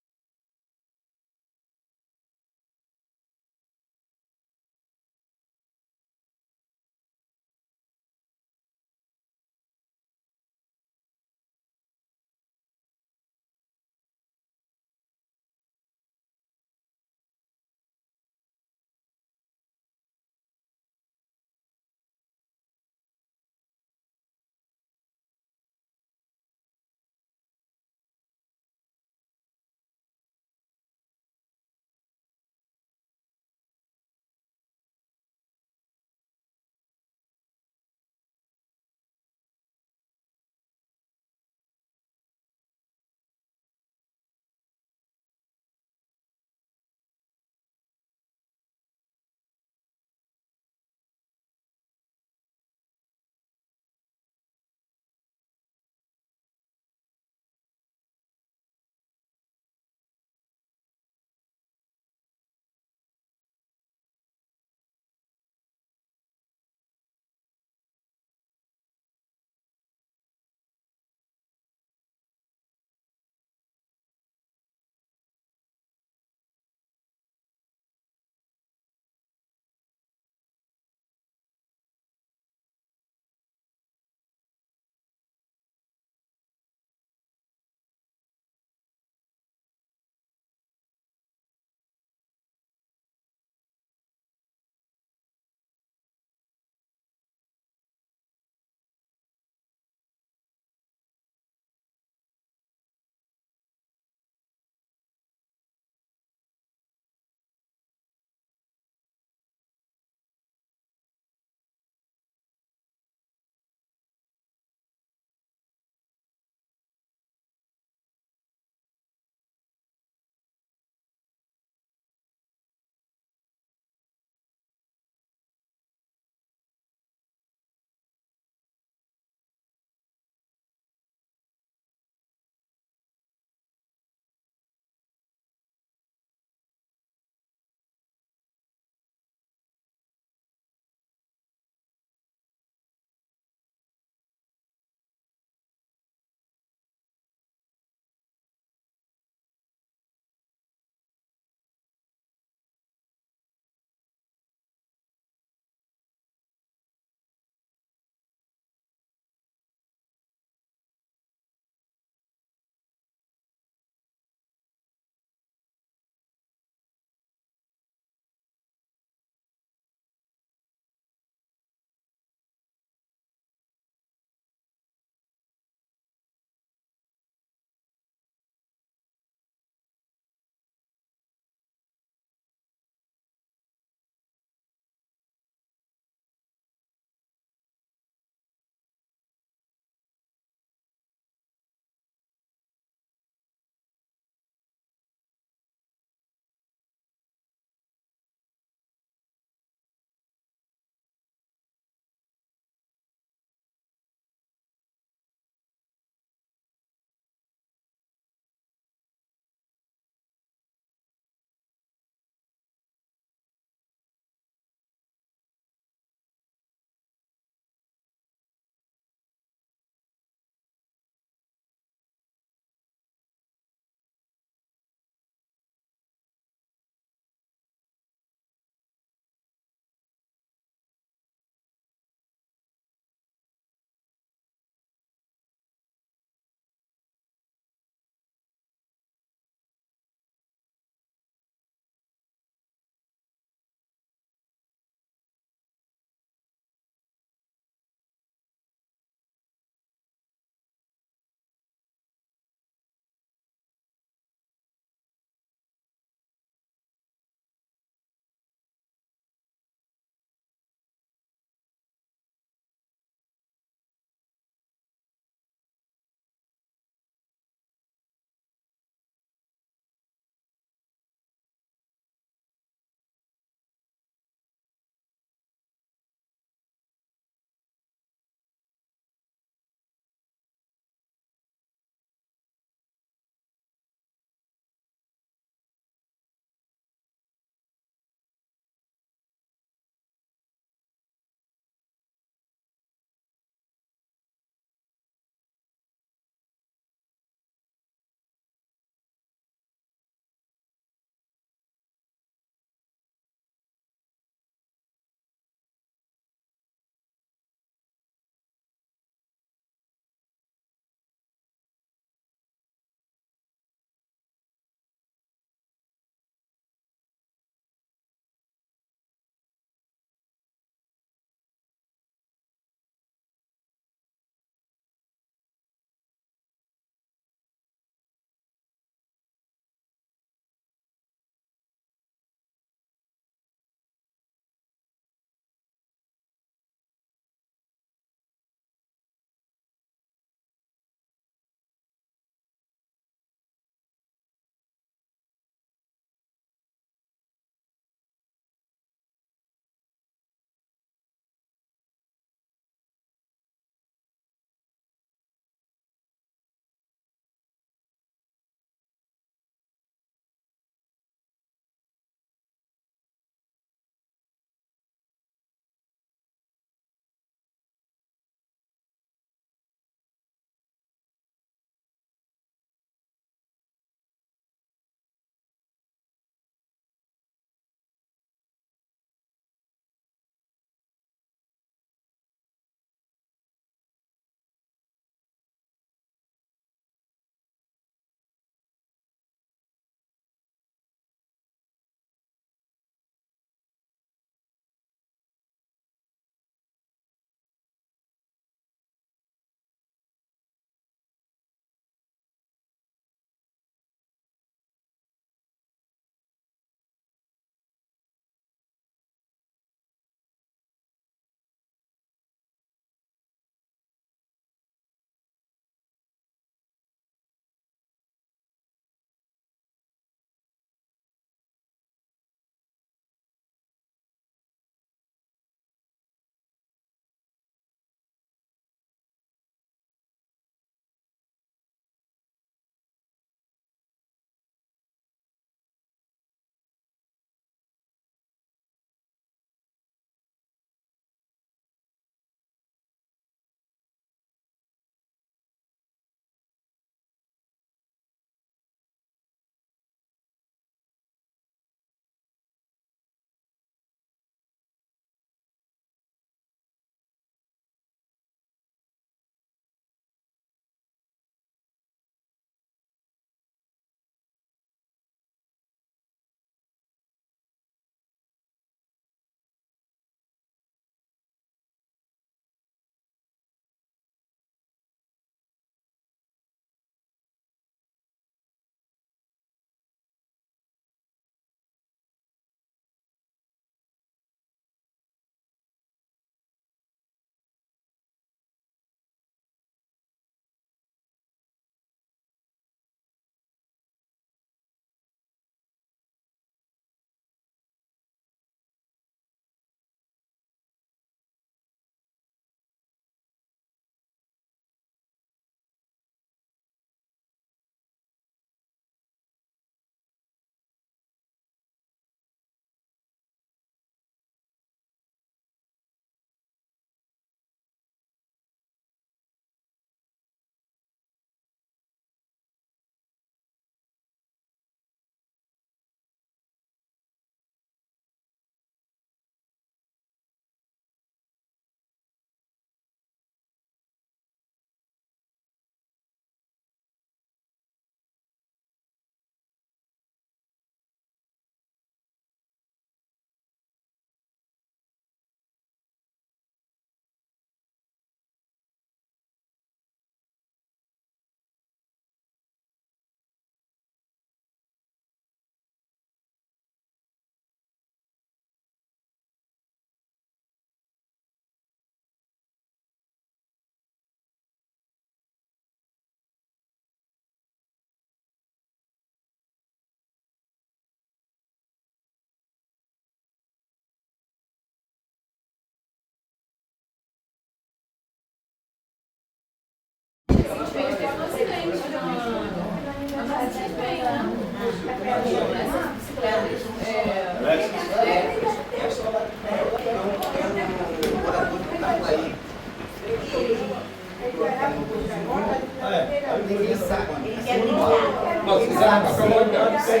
[SPEAKER 10] Ele quer brincar.
[SPEAKER 12] Nós fizemos para olhar para ser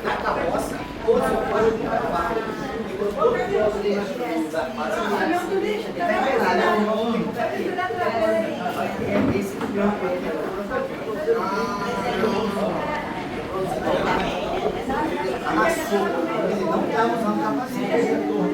[SPEAKER 13] Na carroça, todos os apoios do trabalho. Esse campo amassou, ele não está usando capacete.